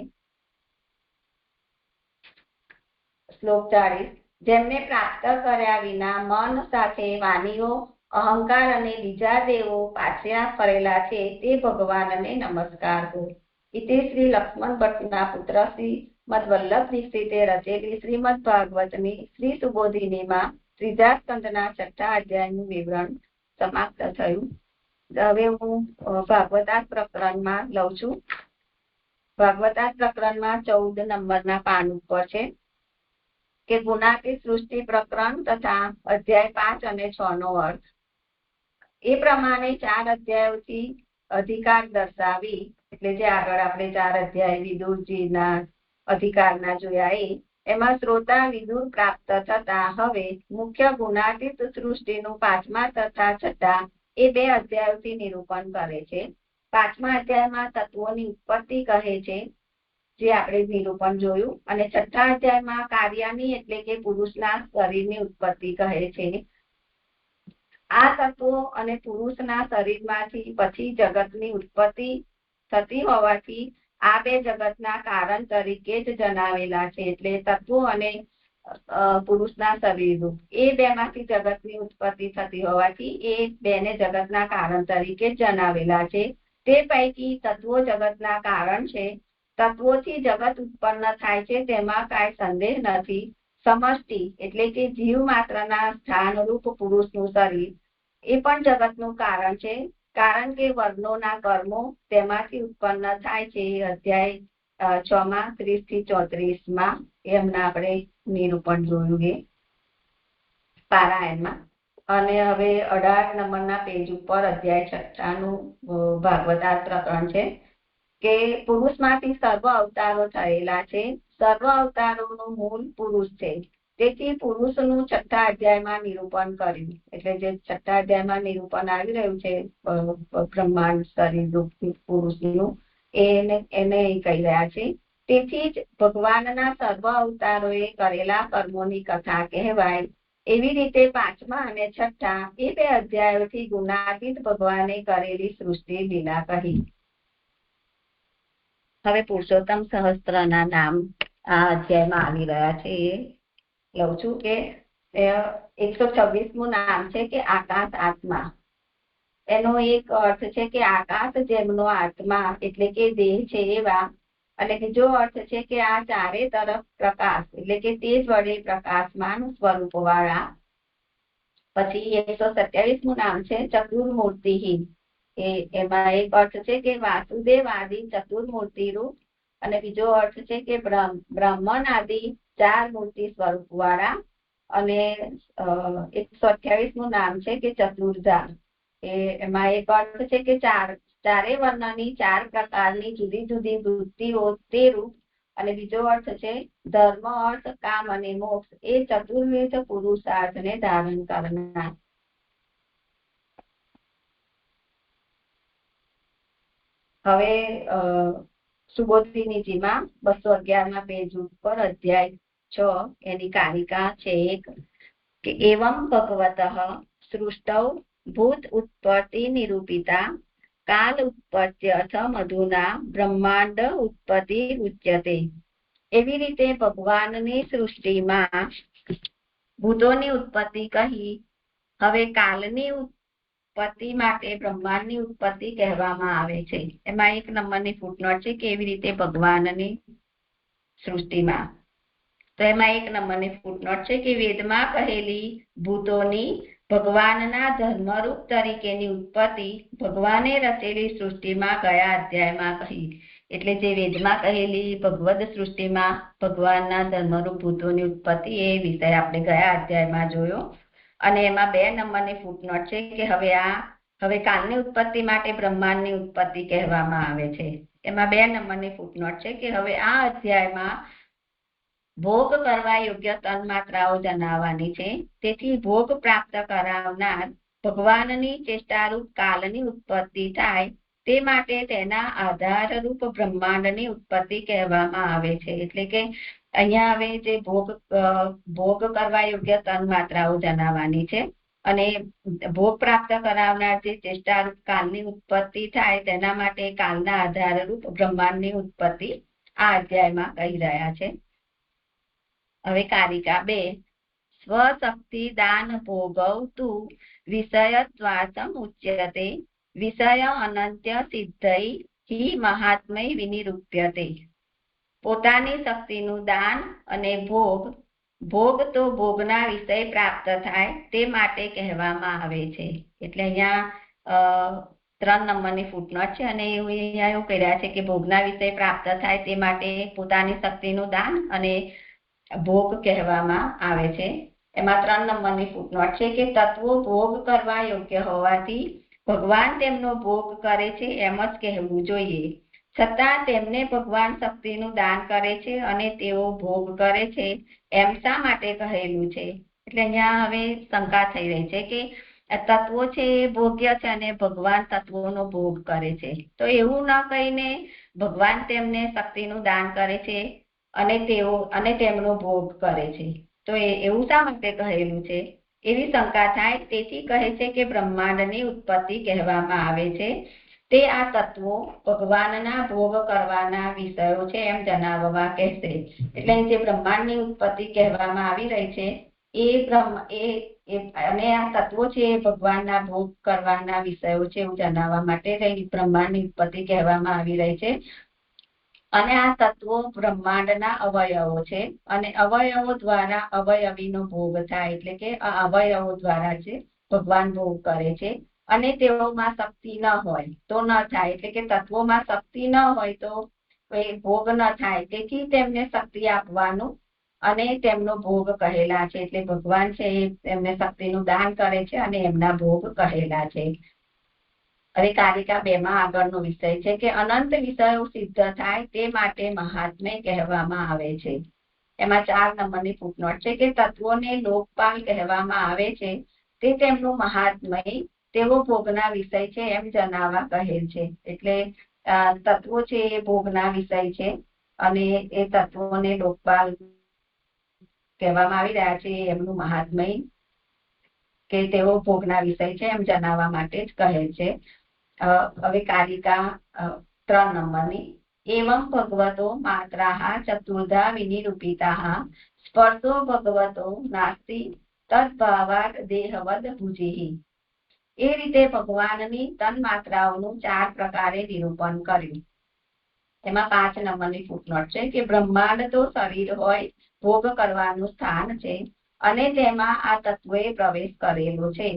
શ્લોક 40. જેમને પ્રાપ્ત કર્યા વિના મન સાથે વાણીઓ, અહંકાર અને બીજા દેવો પાછ્યા ફરેલા છે તે ભગવાનને નમસ્કાર હો. ઇતિ શ્રી લક્ષ્મણ ભટ્ટના પુત્ર શ્રી મદવલ્લભ દીક્ષિતે રચેલી શ્રીમદ ભાગવતની શ્રી સુબોધિનીમાં 3જા સ્કંદના 6ઠા અધ્યાયનું વિવરણ સમાપ્ત થયું. હવે હું ભાગવતાર્થ પ્રકરણમાં લઉં છું. ભાગવતાર્થ પ્રકરણમાં 14 નંબરના પાન ઉપર છે કે ગુણાતીત સૃષ્ટિ પ્રકરણ તથા અધ્યાય 5 અને 6 નો અર્થ. એ પ્રમાણે 4 અધ્યાયોથી અધિકાર દર્શાવી, એટલે જે આગળ આપણે 4 અધ્યાય વિદુરજીના અધિકારના જોયા એમાં શ્રોતા વિદુર પ્રાપ્ત થતા હવે મુખ્ય ગુણાતીત સૃષ્ટિનું 5મા તથા 6ઠા એ 2 અધ્યાયોથી નિરૂપણ કરે છે. 5મા અધ્યાયમાં તત્વોની ઉત્પત્તિ કહે છે, જે આપણે નિરૂપણ જોયું, અને 6ઠા અધ્યાયમાં કાર્યની એટલે કે પુરુષના શરીરની ઉત્પત્તિ કહે છે. આ તત્વો અને પુરુષના શરીરમાંથી પછી જગતની ઉત્પત્તિ થતી હોવાથી આ 2 જગતના કારણ તરીકે જ જણાવેલા છે. એટલે તત્વો અને પુરુષના શરીર એ 2 માંથી જગતની ઉત્પત્તિ થતી હોવાથી એ 2 ને જગતના કારણ તરીકે જણાવેલા છે. તે પૈકી તત્વો જગતના કારણ છે. તત્વોથી જગત ઉત્પન્ન થાય છે તેમાં કાંઈ સંદેહ નથી. સમષ્ટિ એટલે કે જીવ માત્રના સ્થાનરૂપ પુરુષનું શરીર એ પણ જગતનું કારણ છે, કારણ કે વર્ણોના કર્મો તેમાંથી ઉત્પન્ન થાય છે. અધ્યાય 6માં 30 થી 34માં એમના આપણે નિરૂપણ જોયું એ પારાયણમાં. અને હવે 18 નંબરના પેજ ઉપર અધ્યાય 6નું ભાગવતાર્થ પ્રકરણ છે કે પુરુષમાંથી સર્વ અવતારો થયેલા છે. સર્વ અવતારોનું મૂળ પુરુષ છે. તેથી પુરુષનું 6ઠા અધ્યાયમાં નિરૂપણ કર્યું. એટલે જે 6ઠા અધ્યાયમાં નિરૂપણ આવી રહ્યું છે બ્રહ્માંડ શરીર પુરુષનું, એને કહી રહ્યા છે. તેથી જ ભગવાનના સર્વ અવતારોએ કરેલા કર્મોની કથા કહેવાય. એવી રીતે 5મા અને 6ઠા એ 2 અધ્યાયોથી ગુણાતીત ભગવાને કરેલી સૃષ્ટિ લીલા કહી. હવે પુરુષોત્તમ સહસ્ત્રના નામ આ અધ્યાયમાં આવી રહ્યા છે. એ લઉં છું કે 126મું નામ છે કે આકાશ આત્મા. એનો એક અર્થ છે કે આકાશ જેમનો આત્મા એટલે કે દેહ છે એવા, અને બીજો અર્થ છે કે આ ચારે તરફ પ્રકાશ એટલે કે તેજ વડે પ્રકાશમાન સ્વરૂપ વાળા. પછી 127મું નામ છે ચતુર્મૂર્તિહીન. એમાં એક અર્થ છે કે વાસુદેવ આદિ ચતુર્મૂર્તિ રૂપ, અને બીજો અર્થ છે કે બ્રાહ્મણ આદિ 4 મૂર્તિ સ્વરૂપ વાળા. અને 128મું નામ છે કે ચતુર્ધા. એમાં એક અર્થ છે કે ચારે વર્ણની 4 પ્રકારની જુદી જુદી વૃત્તિઓ તે રૂપ, અને બીજો અર્થ છે ધર્મ, અર્થ, કામ અને મોક્ષ એ ચતુર્વિધ પુરુષાર્થને ધારણ કરનાર. હવે સુબોધિનીજીમાં 211 પેજ ઉપર અધ્યાય 6 એની કારિકા છે એક કે એવં ભગવતઃ સૃષ્ટૌ ભૂત ઉત્પત્તિ નિરૂપિતા કાલ ઉત્પત્ત્યર્થ મધુના બ્રહ્માંડ ઉત્પત્તિ ઉચ્યતે. એવી રીતે ભગવાનની સૃષ્ટિમાં ભૂતોની ઉત્પત્તિ કહી. હવે કાલની ઉત્પત્તિ માટે બ્રહ્માંડની ઉત્પત્તિ કહેવામાં આવે છે. એમાં 1 નંબરની ફૂટનોટ છે કે એવી રીતે ભગવાનની સૃષ્ટિમાં. તો એમાં 1 નંબરની ફૂટનોટ છે કે વેદમાં કહેલી ભૂતોની ભગવાનના ધર્મરૂપ તરીકેની ઉત્પત્તિ ભગવાને રચેલી સૃષ્ટિમાં કયા અધ્યાયમાં કહી. એટલે જે વેદમાં કહેલી ભગવદ સૃષ્ટિમાં ભગવાનના ધર્મરૂપ ભૂતોની ઉત્પત્તિ એ વિષય આપણે ગયા અધ્યાયમાં જોયો. અને એમાં 2 નંબરની ફૂટનોટ છે કે હવે કાલની ઉત્પત્તિ માટે બ્રહ્માંડની ઉત્પત્તિ કહેવામાં આવે છે. એમાં 2 નંબરની ફૂટનોટ છે કે હવે આ અધ્યાયમાં ભોગ કરવા યોગ્ય તન્માત્રાઓ જણાવવાની છે. તેથી ભોગ પ્રાપ્ત કરાવનાર ભગવાનની ચેષ્ટારૂપ કાલની ઉત્પત્તિ થાય તે માટે તેના આધારરૂપ બ્રહ્માંડની ઉત્પત્તિ કહેવામાં આવે છે. એટલે કે અહીંયા હવે જે ભોગ કરવા યોગ્ય તન્માત્રાઓ જણાવવાની છે અને ભોગ પ્રાપ્ત કરાવનાર જે ચેષ્ટારૂપ કાલની ઉત્પત્તિ થાય તેના માટે કાલના આધારરૂપ બ્રહ્માંડની ઉત્પત્તિ આ અધ્યાયમાં કહી રહ્યા છે. હવે કારિકા 2 સ્વશક્તિ દાન ભોગવ તુ વિષયત્વાસમ ઉચ્યતે વિષય અનંત્ય સિદ્ધૈ હિ મહાત્મૈ વિનિરૂપ્યતે. પોતાની શક્તિનું દાન અને ભોગ તો ભોગના વિષય પ્રાપ્ત થાય તે માટે કહેવામાં આવે છે. એટલે અહીંયા 3 નંબરની ફૂટનોટ છે અને અહીંયા એવું કહી રહ્યા છે કે ભોગના વિષય પ્રાપ્ત થાય તે માટે પોતાની શક્તિનું દાન અને ભોગ કહેવામાં આવે છે. એમાં 3 નંબરની ફૂટનોટ છે કે તત્વો ભોગ કરવા યોગ્ય હોવાથી ભગવાન તેમનો ભોગ કરે છે એમ જ કહેવું જોઈએ. છતાં તેમને ભગવાન શક્તિનું દાન કરે છે અને તેઓ ભોગ કરે છે એમ શા માટે કહેલું છે. એટલે અહીંયા હવે શંકા થઈ રહી છે કે તત્વો છે એ ભોગ્ય છે અને ભગવાન તત્વોનો ભોગ કરે છે. તો એવું ન કહીને ભગવાન તેમને શક્તિનું દાન કરે છે અને તેમનો ભોગ કરે છે. તો એવું શા માટે કહેલું છે એવી શંકા થાય. તેથી કહે છે કે બ્રહ્માંડની ઉત્પત્તિ કહેવામાં આવે છે તે આ તત્વો ભગવાનના ભોગ કરવાના વિષયો છે એમ જણાવવા કહેશે. એટલે જે બ્રહ્માંડની ઉત્પત્તિ કહેવામાં આવી રહી છે અને આ તત્વો છે એ ભગવાનના ભોગ કરવાના વિષયો છે એવું જણાવવા માટે બ્રહ્માંડની ઉત્પત્તિ કહેવામાં આવી રહી છે. અને આ તત્વો બ્રહ્માંડના અવયવો છે અને અવયવો દ્વારા અવયવીનો ભોગ થાય. એટલે કે આ અવયવો દ્વારા છે ભગવાન ભોગ કરે છે અને તેઓમાં શક્તિ ન હોય તો ન થાય. એટલે કે તત્વોમાં શક્તિ ન હોય તો ભોગ ન થાય. તેથી તેમને શક્તિ આપવાનું અને તેમનો ભોગ કહેલા છે. એટલે ભગવાન છે એમને શક્તિનું દાન કરે છે અને એમના ભોગ કહેલા છે. હવે કારિકા 2માં આગળનો વિષય છે કે અનંત વિષયો સિદ્ધ થાય તે માટે મહાત્મ્ય કહેવામાં આવે છે. એમાં 4 નંબરની ફૂટનોટ છે કે તત્વોને લોકપાલ કહેવામાં આવે છે તે તેમનું મહાત્મ્ય તેઓ ભોગના વિષય છે એમ જણાવવા કહેલ છે. એટલે તત્વો છે એ ભોગના વિષય છે અને એ તત્વોને લોકપાલ કહેવામાં આવી રહ્યા છે એમનું મહાત્મ્ય કે તેઓ ભોગના વિષય છે એમ જણાવવા માટે જ કહે છે. હવે કારિકા 3 નંબરની એવં ભગવતો માત્રાહ ચતુર્ધા વિનિરૂપિતાઃ સ્પર્શો ભગવતો નાસ્તિ તદ્ભાવાત દેહવદ ભુજિ. એ રીતે ભગવાનની તન્માત્રાઓનું 4 પ્રકારે નિરૂપણ કર્યું. એમાં 5 નંબરની ફૂટનોટ છે કે બ્રહ્માંડ તો શરીર હોય ભોગ કરવાનું સ્થાન છે અને તેમાં આ તત્વોએ પ્રવેશ કરેલો છે.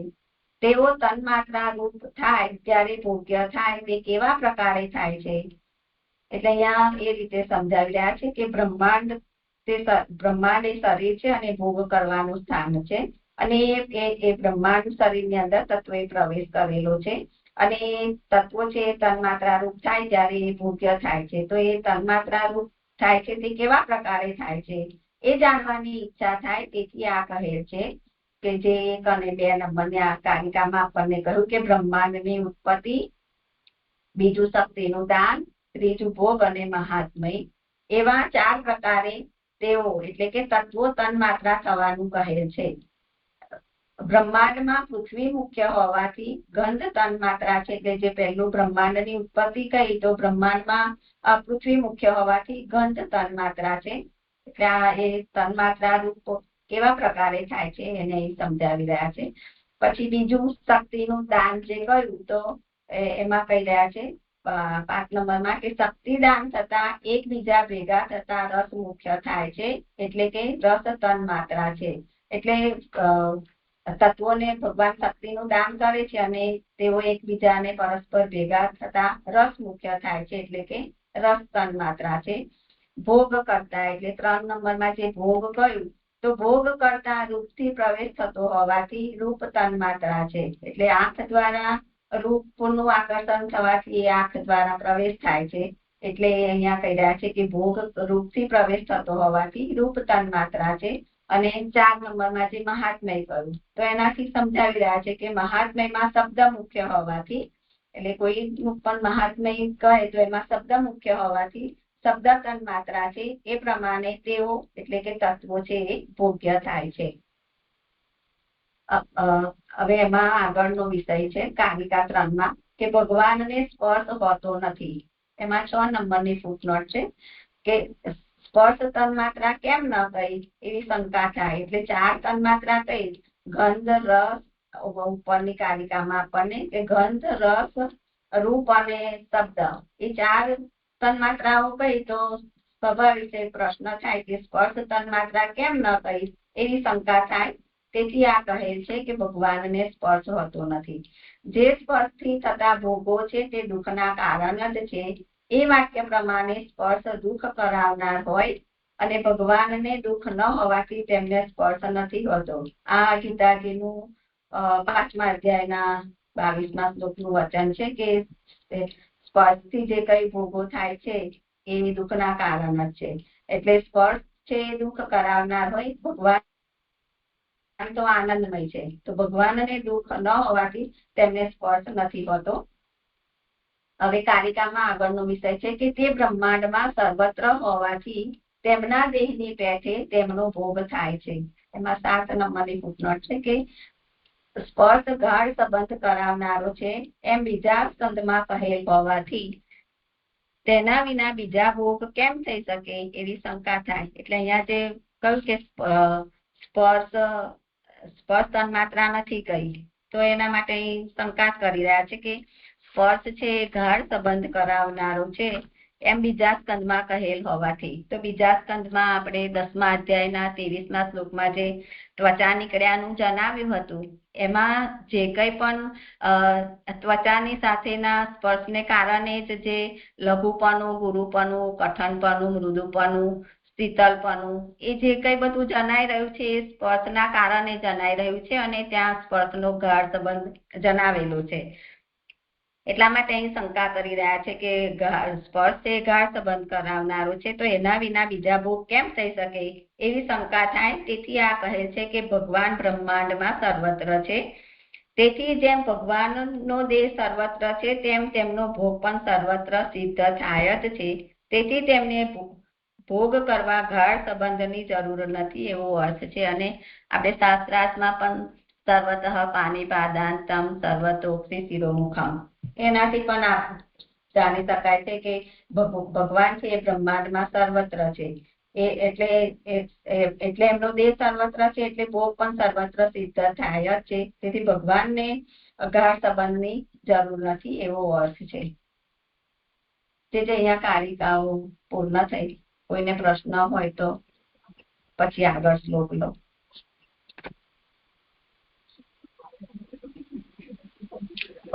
તેઓ તન્માત્રા રૂપ થાય ત્યારે ભોગ્ય થાય તે કેવા પ્રકારે થાય છે. એટલે અહીંયા એ રીતે સમજાવી રહ્યા છે કે બ્રહ્માંડ એ શરીર છે અને ભોગ કરવાનું સ્થાન છે અને એ બ્રહ્માંડ શરીરની અંદર તત્વોએ પ્રવેશ કરેલો છે અને તત્વો છે એ તન્માત્રા રૂપ થાય જ્યારે એ ભોગ્ય થાય છે. તો એ તન્માત્રા રૂપ થાય છે તે કેવા પ્રકારે થાય છે એ જાણવાની ઈચ્છા થાય. તેથી આ કહેલ છે કે જે 1 અને 2 નંબરની આ કારિકામાં આપણને કહ્યું કે બ્રહ્માંડની ઉત્પત્તિ, બીજું શક્તિનું દાન, ત્રીજું ભોગ અને મહાત્મય, એવા 4 પ્રકારે તેઓ એટલે કે તત્વો તન્માત્રા થવાનું કહેલ છે. બ્રહ્માંડમાં પૃથ્વી મુખ્ય હોવાથી ગંધ તન્માત્રા છે એટલે જે પહેલું બ્રહ્માંડની ઉત્પત્તિ કહી તો બ્રહ્માંડમાં પૃથ્વી મુખ્ય હોવાથી ગંધ તન્માત્રા છે. એટલે આ એ તન્માત્રા રૂપ કેવા પ્રકારે થાય છે એને સમજાવી રહ્યા છે. પછી બીજું શક્તિનું દાન જે કહ્યું તો એમાં કહી રહ્યા છે 5 નંબરમાં કે શક્તિદાન થતા એકબીજા ભેગા થતા રસ મુખ્ય થાય છે એટલે કે રસ તન્માત્રા છે. એટલે તત્વોને ભગવાન શક્તિનું દાન કરે છે અને તેઓ એકબીજાને પરસ્પર ભેગા થતા રસ મુખ્ય થાય છે એટલે કે રસ તન્માત્રા છે. ભોગ કરતા એટલે 3 નંબરમાં જે ભોગ કહ્યું તો ભોગ કરતા રૂપથી પ્રવેશ થતો હોવાથી રૂપ તન્માત્રા છે. એટલે આંખ દ્વારા રૂપનું આકર્ષણ થવાથી એ આંખ દ્વારા પ્રવેશ થાય છે. એટલે અહીંયા કહી રહ્યા છે કે ભોગ રૂપથી પ્રવેશ થતો હોવાથી રૂપ તન્માત્રા છે. અને 4 નંબરમાં જે મહાત્મય કહ્યું તો એનાથી સમજાવી રહ્યા છે કે મહાત્મયમાં શબ્દ મુખ્ય હોવાથી એટલે કોઈ પણ મહાત્મય કહે તો એમાં શબ્દ મુખ્ય હોવાથી શબ્દ તન્માત્રા છે એ પ્રમાણે તેઓ એટલે કે તત્વો છે એ ભોગ્ય થાય છે. હવે એમાં આગળનો વિષય છે કારિકા 3માં કે ભગવાનને સ્પર્શ હોતો નથી. એમાં 6 નંબરની ફૂટનોટ છે કે સ્પર્શ તન્માત્રા કેમ ન કહી એવી શંકા થાય. એટલે 4 તન્માત્રા કહી ગંધ, રસ, ઉપરની કારિકામાં આપણને કે ગંધ, રસ, રૂપ અને શબ્દ એ 4 તન્માત્રાઓ કહી તો સ્વાભાવિક પ્રશ્ન થાય કે સ્પર્શ તન્માત્રા કેમ ન કહી એવી શંકા થાય. તેથી આ કહેલ છે કે ભગવાનને સ્પર્શ હોતો નથી. જે સ્પર્શથી થતા ભોગો છે તે દુઃખના કારણ જ છે એ વાક્ય પ્રમાણે સ્પર્શ દુઃખ કરાવનાર હોય અને ભગવાનને દુઃખ ન હોવાથી તેમને સ્પર્શ નથી હોતો. આ ગીતાજીનું 5મા અધ્યાયના 22મા શ્લોકનું વચન છે કે સ્પર્શથી જે કઈ ભોગો થાય છે એ દુઃખના કારણ જ છે. એટલે સ્પર્શ છે દુઃખ કરાવનાર હોય, ભગવાન તો આનંદમય છે તો ભગવાનને દુઃખ ન હોવાથી તેમને સ્પર્શ નથી હોતો. હવે કારિકામાં આગળનો વિષય છે કે તે બ્રહ્માંડમાં સર્વત્ર હોવાથી તેમના દેહની પેઠે તેમનો ભોગ થાય છે. એમાં 7 નંબરની ફૂટનોટ છે કે સ્પર્શ ગાઢ સંબંધ કરાવનારો છે એમ બીજા સ્કંદમાં કહેલ હોવાથી તેના વિના બીજા ભોગ કેમ થઈ શકે એવી શંકા થાય. એટલે અહીંયા જે કહ્યું કે સ્પર્શ તન્માત્રા નથી કહી તો એના માટે શંકા કરી રહ્યા છે કે સ્પર્શ છે ગાઢ સંબંધ કરાવનારો છે એમ બીજા સ્કંદમાં કહેલ હોવાથી. તો બીજા સ્કંદમાં આપણે 10મા અધ્યાયના 23મા શ્લોકમાં જે ત્વચા નીકળ્યાનું જણાવ્યું હતું એમાં જે કંઈ પણ ત્વચાની સાથેના સ્પર્શને કારણે જ જે લઘુપણું, ગુરુપણું, કઠણપણું, મૃદુપણું, શીતલપણું એ જે કંઈ બધું જણાઈ રહ્યું છે એ સ્પર્શના કારણે જણાઈ રહ્યું છે અને ત્યાં સ્પર્શનો ગાઢ સંબંધ જણાવેલો છે. એટલા માટે અહીં શંકા કરી રહ્યા છે કે સ્પર્શ એ ગાઢ સંબંધ કરાવનારો છે તો એના વિના બીજા ભોગ કેમ થઈ શકે એવી શંકા થાય. તેથી આ કહે છે કે ભગવાન બ્રહ્માંડમાં સર્વત્ર છે. તેથી જેમ ભગવાનનો દેહ સર્વત્ર છે તેમ તેમનો ભોગ પણ સર્વત્ર સિદ્ધ થાય જ છે. તેથી તેમને ભોગ કરવા ગાઢ સંબંધની જરૂર નથી એવો અર્થ છે. અને આપણે શાસ્ત્રાર્થમાં પણ સર્વતઃ પાણીપાદાંતમ સર્વતોક્ષી શિરોમુખમ એનાથી પણ જાણી શકાય છે કે ભગવાન છે એ બ્રહ્માંડમાં સર્વત્ર છે. એટલે એમનો દેહ સર્વત્ર છે એટલે ભોગ પણ સર્વત્ર સિદ્ધ થાય જ છે. તેથી ભગવાનને ગાઢ સંબંધની જરૂર નથી એવો અર્થ છે. જે અહીંયા કારિકાઓ પૂર્ણ થઈ. કોઈને પ્રશ્ન હોય તો પછી આગળ શ્લોક લો.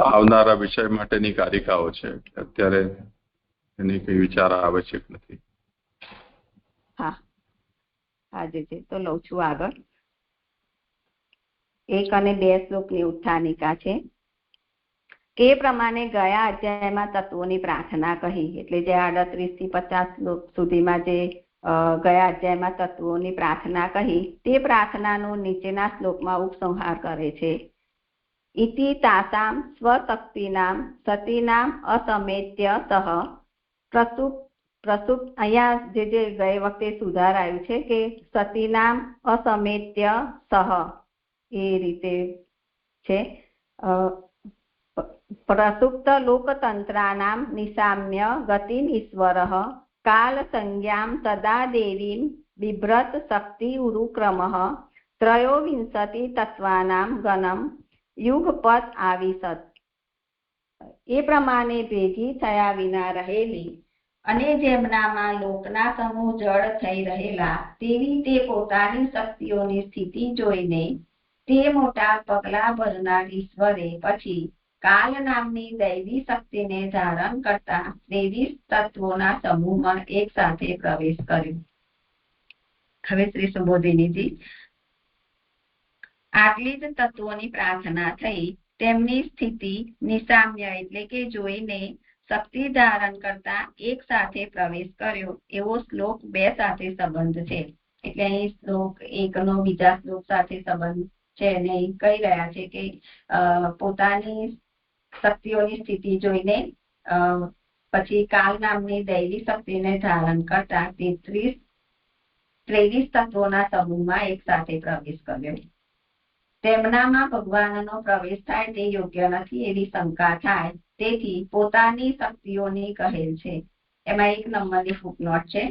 આવનારા વિષય માટેની કારિકાઓ છે, અત્યારે એની કઈ વિચાર આવશ્યક નથી. હા, આજે છે તો લઉં છું આગળ. 1 અને 2 શ્લોકની ઉત્થાનિકા છે કે એ પ્રમાણે ગયા અધ્યાયમાં તત્વોની પ્રાર્થના કહી, એટલે જે 38 થી 50 શ્લોક સુધીમાં જે ગયા અધ્યાયમાં તત્વોની પ્રાર્થના કહી તે પ્રાર્થનાનો નીચેના શ્લોકમાં ઉપસંહાર કરે છે. ઇતિ તાસામ સ્વશક્તિનામ સતીનામ અસમેત્ય સહ પ્રસુપ્ત અહીંયા જે ગઈ વખતે સુધારાયું છે કે સતીનામ અસમેત્ય સહ એ રીતે છે. પ્રસુપ્ત લોકતંત્રાનામ નિશામ્ય ગતિમીશ્વરઃ કાલ સંજ્ઞામ તદા દેવીમ બિભ્રત શક્તિ ઉરુક્રમઃ ત્રયોવિંશતિ તત્વાનામ ગણમ યુગપત આવિશત. એ પ્રમાણે ભેગી થયા વિના રહેલી અને જેમનામાં લોકના સમૂહ જડ થઈ રહેલા તેવી તે પોતાની શક્તિઓની સ્થિતિ જોઈને તે મોટા પગલા ભરનાર ઈશ્વરે પછી કાલ નામની દૈવી શક્તિને ધારણ કરતા 23 તત્વોના સમૂહમાં એક સાથે પ્રવેશ કર્યો. હવે શ્રી સુબોધિનીજી, આટલી જ તત્વોની પ્રાર્થના થઈ. તેમની સ્થિતિ નિશામ્ય એટલે કે જોઈને શક્તિ ધારણ કરતા એક સાથે પ્રવેશ કર્યો એવો શ્લોક 2 સાથે સંબંધ છે. એટલે અહીં શ્લોક 1 નો બીજા શ્લોક સાથે સંબંધ છે અને કહી રહ્યા છે કે પોતાની શક્તિઓની સ્થિતિ જોઈને પછી કાલ નામની દૈવી શક્તિને ધારણ કરતા 23 તત્વોના સમૂહમાં એક સાથે પ્રવેશ કર્યો. તેમનામાં ભગવાનનો પ્રવેશ થાય તે યોગ્ય નથી એવી શંકા થાય, તેથી પોતાની શક્તિઓની કહેલ છે. એમાં 1 નંબરની ફૂટનોટ છે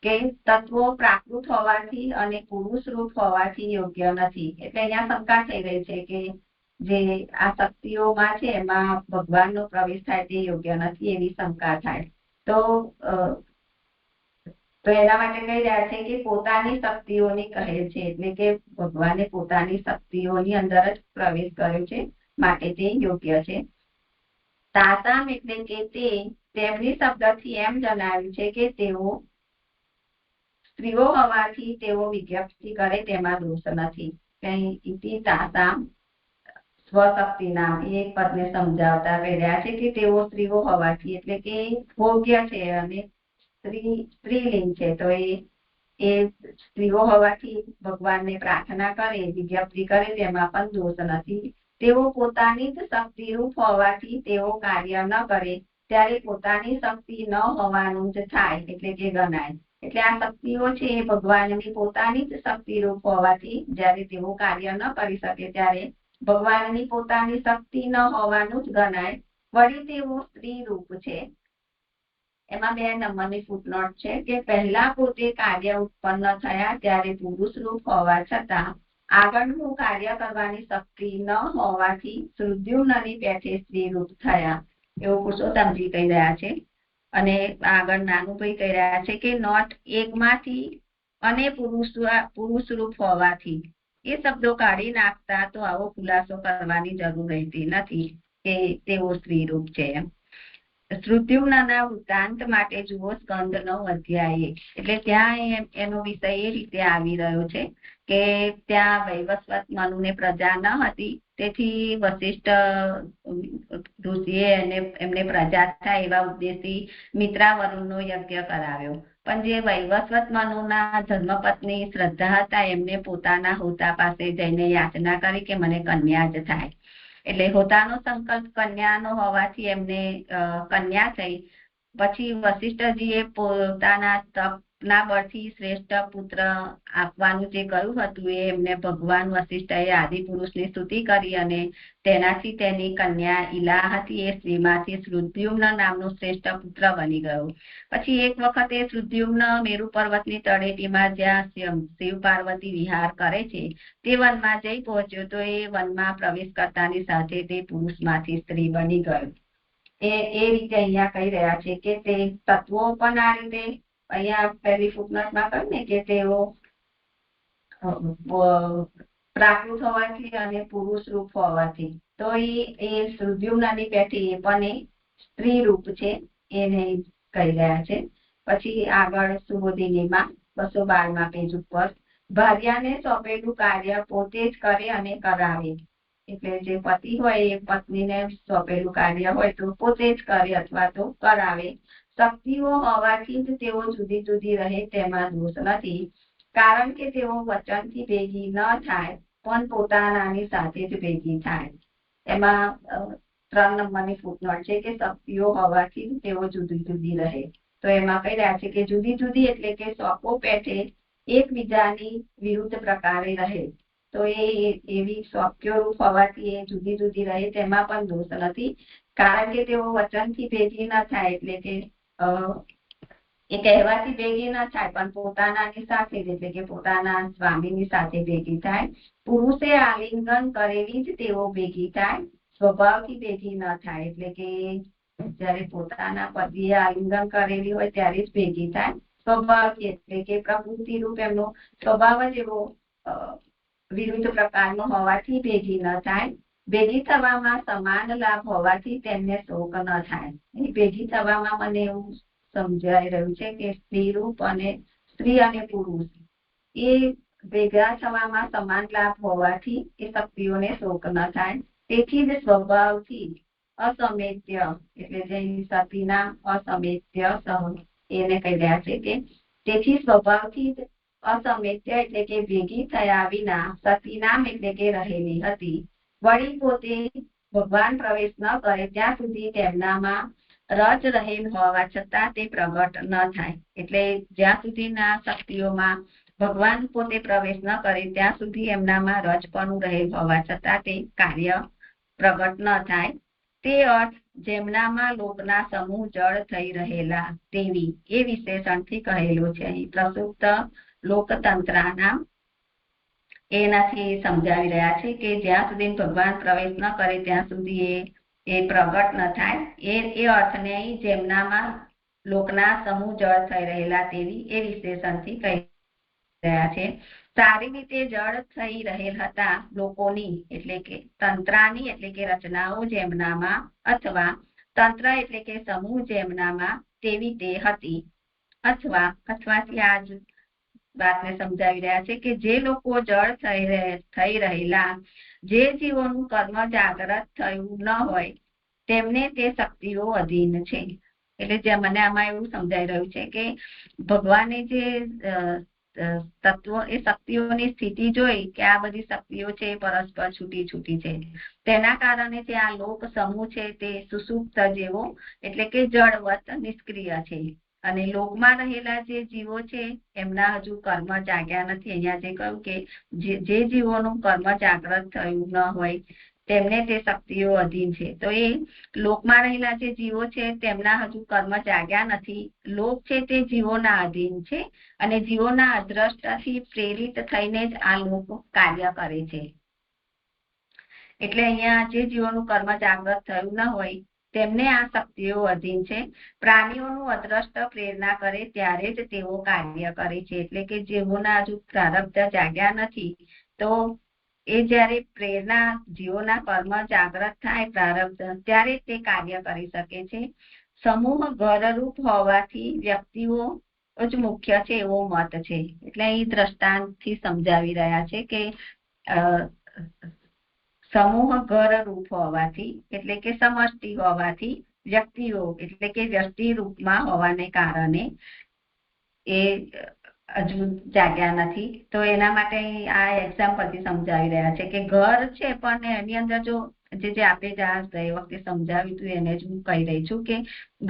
કે તત્વો પ્રાકૃત હોવાથી અને પુરુષ રૂપ હોવાથી યોગ્ય નથી. એટલે અહીંયા શંકા થઈ રહી છે કે જે આ શક્તિઓમાં છે એમાં ભગવાનનો પ્રવેશ થાય તે યોગ્ય નથી એવી શંકા થાય. તો એના માટે કહી રહ્યા છે કે પોતાની શક્તિઓની કહેલ છે, એટલે કે ભગવાને પોતાની શક્તિઓની અંદર જ પ્રવેશ કર્યો છે માટે તે યોગ્ય છે. તાસામ એટલે કે તેમની શબ્દથી એમ જણાવ્યું છે કે તેઓ સ્ત્રીઓ હોવાથી તેઓ વિજ્ઞપ્તિ કરે તેમાં દોષ નથી. ઇતિ તાસામ સ્વશક્તિનામ એ પદને સમજાવતા કહી રહ્યા છે કે તેઓ સ્ત્રીઓ હોવાથી એટલે કે ભોગ્ય છે અને સ્ત્રીલિંગ છે, તો એ સ્ત્રીઓ હોવાથી ભગવાનને પ્રાર્થના કરે વિજ્ઞપ્તિ કરે તેમાં પણ દોષ નથી. તેઓ પોતાની જ શક્તિરૂપ હોવાથી તેઓ કાર્ય ન કરે ત્યારે પોતાની શક્તિ ન હોવાનું જ થાય એટલે કે ગણાય. એટલે આ શક્તિઓ છે એ ભગવાનની પોતાની જ શક્તિરૂપ હોવાથી જ્યારે તેઓ કાર્ય ન કરી શકે ત્યારે ભગવાનની પોતાની શક્તિ ન હોવાનું જ ગણાય. વળી તેઓ સ્ત્રી રૂપ છે. એમાં 2 નંબરની ફૂટનોટ છે કે પહેલા પોતે કાર્ય ઉત્પન્ન થયા ત્યારે પુરુષ રૂપ હોવા છતાં આગળનું કાર્ય કરવાની શક્તિ ન હોવાથી શ્રુદ્યુમ્નની પેઠે સ્ત્રી રૂપ થયા એવું પુરુષોત્તમજી કહી રહ્યા છે. અને આગળ નાનુભાઈ કહી રહ્યા છે કે નોટ 1 માંથી અને પુરુષ રૂપ હોવાથી એ શબ્દો કાઢી નાખતા તો આવો ખુલાસો કરવાની જરૂર રહેતી નથી કે તેઓ સ્ત્રી રૂપ છે. શ્રુદ્યુમ્નના વૃત્તાંત માટે જુઓ સ્કંદ 9 અધ્યાય 1. એટલે ત્યાં એનો વિષય એ રીતે આવી રહ્યો છે કે ત્યાં વૈવસ્વત મનુને પ્રજા ન હતી, તેથી વશિષ્ઠ ઋષિએ એમને પ્રજા થાય એવા ઉદ્દેશથી મિત્રાવરુણનો યજ્ઞ કરાવ્યો. પણ જે વૈવસ્વત મનુના ધર્મપત્ની શ્રદ્ધા હતા એમને પોતાના હોતા પાસે જઈને યાચના કરી કે મને કન્યા જ થાય. એટલે હોતાનો સંકલ્પ કન્યાનો હોવાથી એમને કન્યા થઈ. પછી વશિષ્ઠજીએ પોતાના તપના બળથી શ્રેષ્ઠ પુત્ર આપવાનું જે કહ્યું હતું એ એમને ભગવાન વશિષ્ઠએ આદિપુરુષની સ્તુતિ કરી અને તેનાથી તેની કન્યા ઈલા હતી એ સ્ત્રીમાંથી શ્રુદ્યુમ્ન નામનો શ્રેષ્ઠ પુત્ર બની ગયો. પછી એક વખતે શ્રુદ્યુમ્ન મેરુ પર્વતની તળેટીમાં જ્યાં શિવ પાર્વતી વિહાર કરે છે તે વનમાં જઈ પહોંચ્યો તો એ વનમાં પ્રવેશ કરતાની સાથે તે પુરુષમાંથી સ્ત્રી બની ગયો. એ રીતે અહીંયા કહી રહ્યા છે કે તે તત્વો પણ આ રીતે અહીંયા પહેલી ફૂટનોટમાં કહ્યું ને કે તેઓ પ્રાકૃત હોવાથી અને પુરુષ રૂપ હોવાથી, તો એ શ્રુદ્યુમ્નની પેઠી એ પણ સ્ત્રી રૂપ છે એને કહી રહ્યા છે. પછી આગળ સુબોધિનીમાં 212 પેજ ઉપર ભાર્યાને સોંપેલું કાર્ય પોતે જ કરે અને કરાવે. એટલે જે પતિ હોય એ પત્નીને સોંપેલું કાર્ય હોય તો પોતે જ કરે અથવા તો કરાવે. શક્તિઓ હોવાથી જ તેઓ જુદી જુદી રહે તેમાં દોષ નથી, કારણ કે તેઓ વચનથી ભેગી ન થાય પણ પોતાનાની સાથે જ ભેગી થાય. એમાં 3 નંબરની ફૂટનોટ છે કે શક્તિઓ હોવાથી જ તેઓ જુદી જુદી રહે. તો એમાં કહી રહ્યા છે કે જુદી જુદી એટલે કે સોંપો પેઠે એકબીજાની વિરુદ્ધ પ્રકારે રહે. તો એ એવી શક્તિઓ રૂપ હોવાથી એ જુદી જુદી રહે તેમાં પણ દોષ નથી, કારણ કે તેઓ વચનથી ભેગી ન થાય એટલે કે એ કહેવાથી ભેગી ન થાય પણ પોતાનાની સાથે એટલે કે પોતાના સ્વામીની સાથે ભેગી થાય. પુરુષે આલિંગન કરેલી જ તેઓ ભેગી થાય, સ્વભાવથી ભેગી ન થાય. એટલે કે જયારે પોતાના પતિએ આલિંગન કરેલી હોય ત્યારે જ ભેગી થાય સ્વભાવથી, એટલે કે પ્રકૃતિ રૂપ એમનો સ્વભાવ જ એવો વિરુદ્ધ પ્રકારનો હોવાથી ભેગી ન થાય. ભેગી થવામાં સમાન લાભ હોવાથી તેમને શોક ન થાય. ભેગી થવામાં મને એવું સમજાઈ રહ્યું છે કે સ્ત્રી અને પુરુષ એ ભેગા થવામાં સમાન લાભ હોવાથી એ શક્તિઓને શોક ન થાય. તેથી જ સ્વભાવથી અસમેત્ય એટલે જે સતીના અસમેત્ય એને કહી રહ્યા છે કે તેથી સ્વભાવથી જ અસમેત્ય એટલે કે ભેગી થયા વિના સતી નામ એટલે કે રહેલી હતી. વળી પોતે ભગવાન પ્રવેશ ન કરે ત્યાં સુધી તેમનામાં રજ રહેલ હોવા છતાં તે પ્રગટ ન થાય. એટલે જ્યાં સુધીના શક્તિઓમાં ભગવાન પોતે પ્રવેશ ન કરે ત્યાં સુધી એમનામાં રજપણું રહેલ હોવા છતાં તે કાર્ય પ્રગટ ન થાય. તે અર્થ જેમનામાં લોકના સમૂહ જળ થઈ રહેલા તેવી એ વિશેષણથી કહેલો છે. અહીં પ્રસુપ્ત લોકતંત્રના એનાથી સમજાવી રહ્યા છે કે જ્યાં સુધી ભગવાન પ્રવેશ ન કરે ત્યાં સુધી એ પ્રગટ ન થાય. એ અર્થને જેમનામાં લોકના સમૂહ જળ થઈ રહેલા તેવી એ વિશેષણથી કહી રહ્યા છે. સારી રીતે જળ થઈ રહેલ હતા લોકોની એટલે કે તંત્રાની એટલે કે રચનાઓ જેમનામાં અથવા તંત્ર એટલે કે સમૂહ જેમનામાં તેવી તે હતી. અથવાથી આ જ વાતને સમજાવી રહ્યા છે કે જે લોકો જળ થઈ રહેલા જે જીવોનું કર્મ જાગ્રત થયું ન હોય તેમને તે શક્તિઓ અધીન છે. એટલે મને આમાં એવું સમજાઈ રહ્યું છે કે ભગવાને જે તત્વો એ શક્તિઓની સ્થિતિ જોઈ કે આ બધી શક્તિઓ છે પરસ્પર છૂટી છૂટી છે, તેના કારણે જે આ લોક સમૂહ છે તે સુસુપ્ત જેવો એટલે કે જળવત નિષ્ક્રિય છે. અને લોકમાં રહેલા જે જીવો છે એમના હજુ કર્મ જાગ્યા નથી. અહીંયા જે કહ્યું કે જે જીવોનું કર્મ જાગ્રત થયું ન હોય તેમને તે શક્તિઓ અધીન છે. તો એ લોકમાં રહેલા જે જીવો છે તેમના હજુ કર્મ જાગ્યા નથી. લોક છે તે જીવોના અધીન છે અને જીવોના અદ્રષ્ટથી પ્રેરિત થઈને જ આ લોક કાર્ય કરે છે. એટલે અહીંયા જે જીવોનું કર્મ જાગ્રત થયું ન હોય તેમને આ શક્તિઓ અધીન છે. પ્રાણીઓનું અદ્રષ્ટ પ્રેરણા કરે ત્યારે જ તેઓ કાર્ય કરે છે. એટલે કે જેઓના હજુ પ્રારબ્ધ જાગ્યા નથી તો એ જયારે પ્રેરણા જીવોના કર્મ જાગ્રત થાય પ્રારબ્ધ ત્યારે તે કાર્ય કરી શકે છે. સમૂહ ઘરરૂપ હોવાથી વ્યક્તિઓ જ મુખ્ય છે એવો મત છે. એટલે અહીં દ્રષ્ટાંતથી સમજાવી રહ્યા છે કે સમૂહ ઘર રૂપ હોવાથી એટલે કે સમષ્ટિ હોવાથી વ્યક્તિઓ એટલે કે વ્યક્તિ રૂપમાં હોવાને કારણે એ હજુ જાગ્યા નથી. તો એના માટે આ એક્ઝામ્પલથી સમજાવી રહ્યા છે કે ઘર છે પણ એની અંદર જો જે આપે ગઈ વખતે સમજાવ્યું હતું એને જ હું કહી રહી છું કે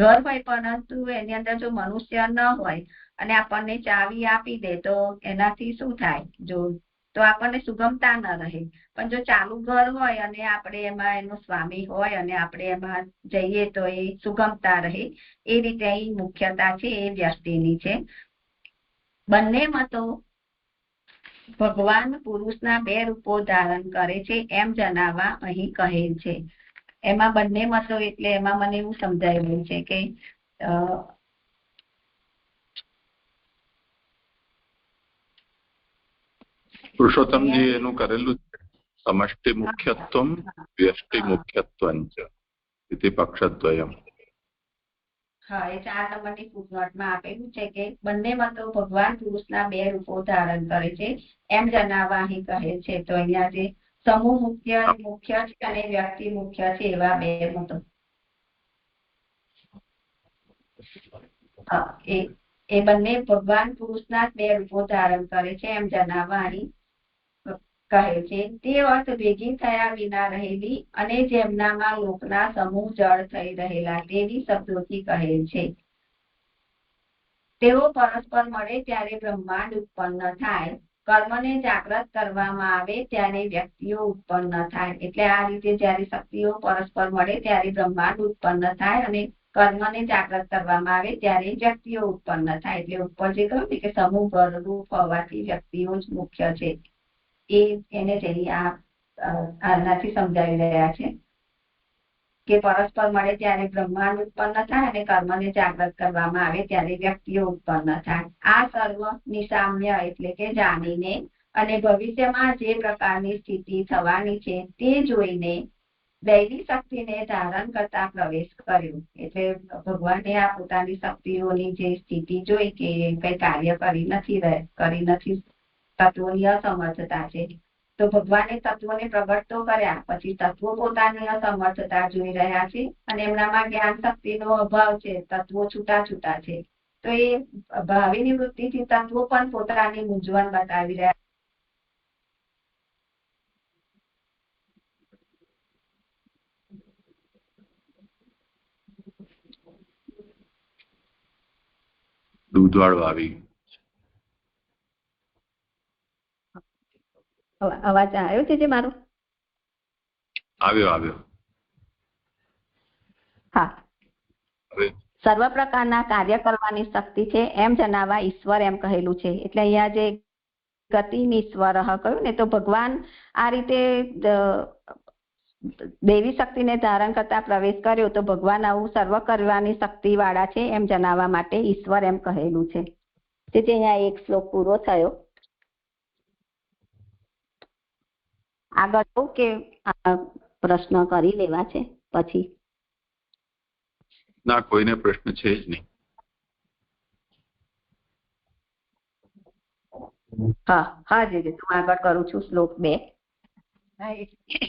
ઘર હોય પરંતુ એની અંદર જો મનુષ્ય ન હોય અને આપણને ચાવી આપી દે તો એનાથી શું થાય? તો આપણને સુગમતા ન રહે. પણ જો ચાલુ ઘર હોય અને આપણે એમાં એનો સ્વામી હોય અને આપણે એમાં જઈએ તો એ સુગમતા રહે. એ રીતે અહીં મુખ્યતા છે એ વ્યષ્ટિની છે. બંને મતો ભગવાન પુરુષના 2 રૂપો ધારણ કરે છે એમ જણાવવા અહીં કહેલ છે. એમાં બંને મતો એટલે એમાં મને એવું સમજાઈ રહ્યું છે કે પુરુષોત્તમજી એનું કરેલું છે સમષ્ટિ મુખ્યત્વમ વ્યષ્ટિ મુખ્યત્વં ચ ઇતિ પક્ષદ્વયમ. હા, એ 4 નંબરની ફૂટનોટમાં આપેલું છે કે બંનેમાં તો ભગવાન પુરુષના 2 રૂપો ધારણ કરે છે એમ જણાવવા અહીં કહે છે. તો અહીંયા જે સમૂહ મુખ્ય છે અને વ્યક્તિ મુખ્ય છે એવા 2 મતો. એ બંને ભગવાન પુરુષના 2 રૂપો ધારણ કરે છે એમ જણાવવા અહીં કહે છે. તે અર્થ ભેગી થયા વિના રહેલી અને જેમનામાં લોકના સમૂહ જળ થઈ રહેલા તેવી શબ્દોથી કહે છે. તેઓ પરસ્પર મળે ત્યારે બ્રહ્માંડ ઉત્પન્ન થાય, કર્મને જાગૃત કરવામાં આવે ત્યારે વ્યક્તિઓ ઉત્પન્ન થાય. એટલે આ રીતે જ્યારે શક્તિઓ પરસ્પર મળે ત્યારે બ્રહ્માંડ ઉત્પન્ન થાય અને કર્મને જાગૃત કરવામાં આવે ત્યારે વ્યક્તિઓ ઉત્પન્ન થાય. એટલે ઉપર જે કહ્યું ને કે સમૂહ રૂપ હોવાથી વ્યક્તિઓ જ મુખ્ય છે, એને જ આનાથી સમજાવી રહ્યા છે કે પરસ્પર મળે ત્યારે બ્રહ્માંડ ઉત્પન્ન થાય અને કર્મને જાગૃત કરવામાં આવે ત્યારે વ્યક્તિઓ ઉત્પન્ન થાય. આ સર્વ નિશામ્ય એટલે કે જાણીને અને ભવિષ્યમાં જે પ્રકારની સ્થિતિ થવાની છે તે જોઈને દૈવી શક્તિને ધારણ કરતા પ્રવેશ કર્યો. એટલે ભગવાને આ પોતાની શક્તિઓની જે સ્થિતિ જોઈ કે કઈ કાર્ય કરી નથી, તત્વોની અસમર્થતા છે, તો ભગવાને તત્વોને પ્રગટ તો કર્યા, પછી તત્વો પોતાની અસમર્થતા જોઈ રહ્યા છે અને એમનામાં જ્ઞાન શક્તિનો અભાવ છે, તત્વો છૂટા છૂટા છે. તો એ ભાવિની વૃત્તિથી તત્વો પણ પોતાની મૂંઝવણ બતાવી રહ્યા. દૂધવાળો આવી અવાજ આવ્યો છે મારો? આવ્યો. હા, સર્વ પ્રકારના કાર્ય કરવાની શક્તિ છે એમ જણાવવા ઈશ્વર એમ કહેલું છે. એટલે અહીંયા જે ગતિની ઈશ્વર કહ્યું ને, તો ભગવાન આ રીતે દેવી શક્તિને ધારણ કરતા પ્રવેશ કર્યો, તો ભગવાન આવું સર્વ કરવાની શક્તિ વાળા છે એમ જણાવવા માટે ઈશ્વર એમ કહેલું છે. તેથી અહીંયા એક શ્લોક પૂરો થયો. આગળ કે પ્રશ્ન કરી લેવા છે પછી? ના, કોઈને પ્રશ્ન છે જ નહીં. હા જી, હું આગળ કરું છું. શ્લોક 2.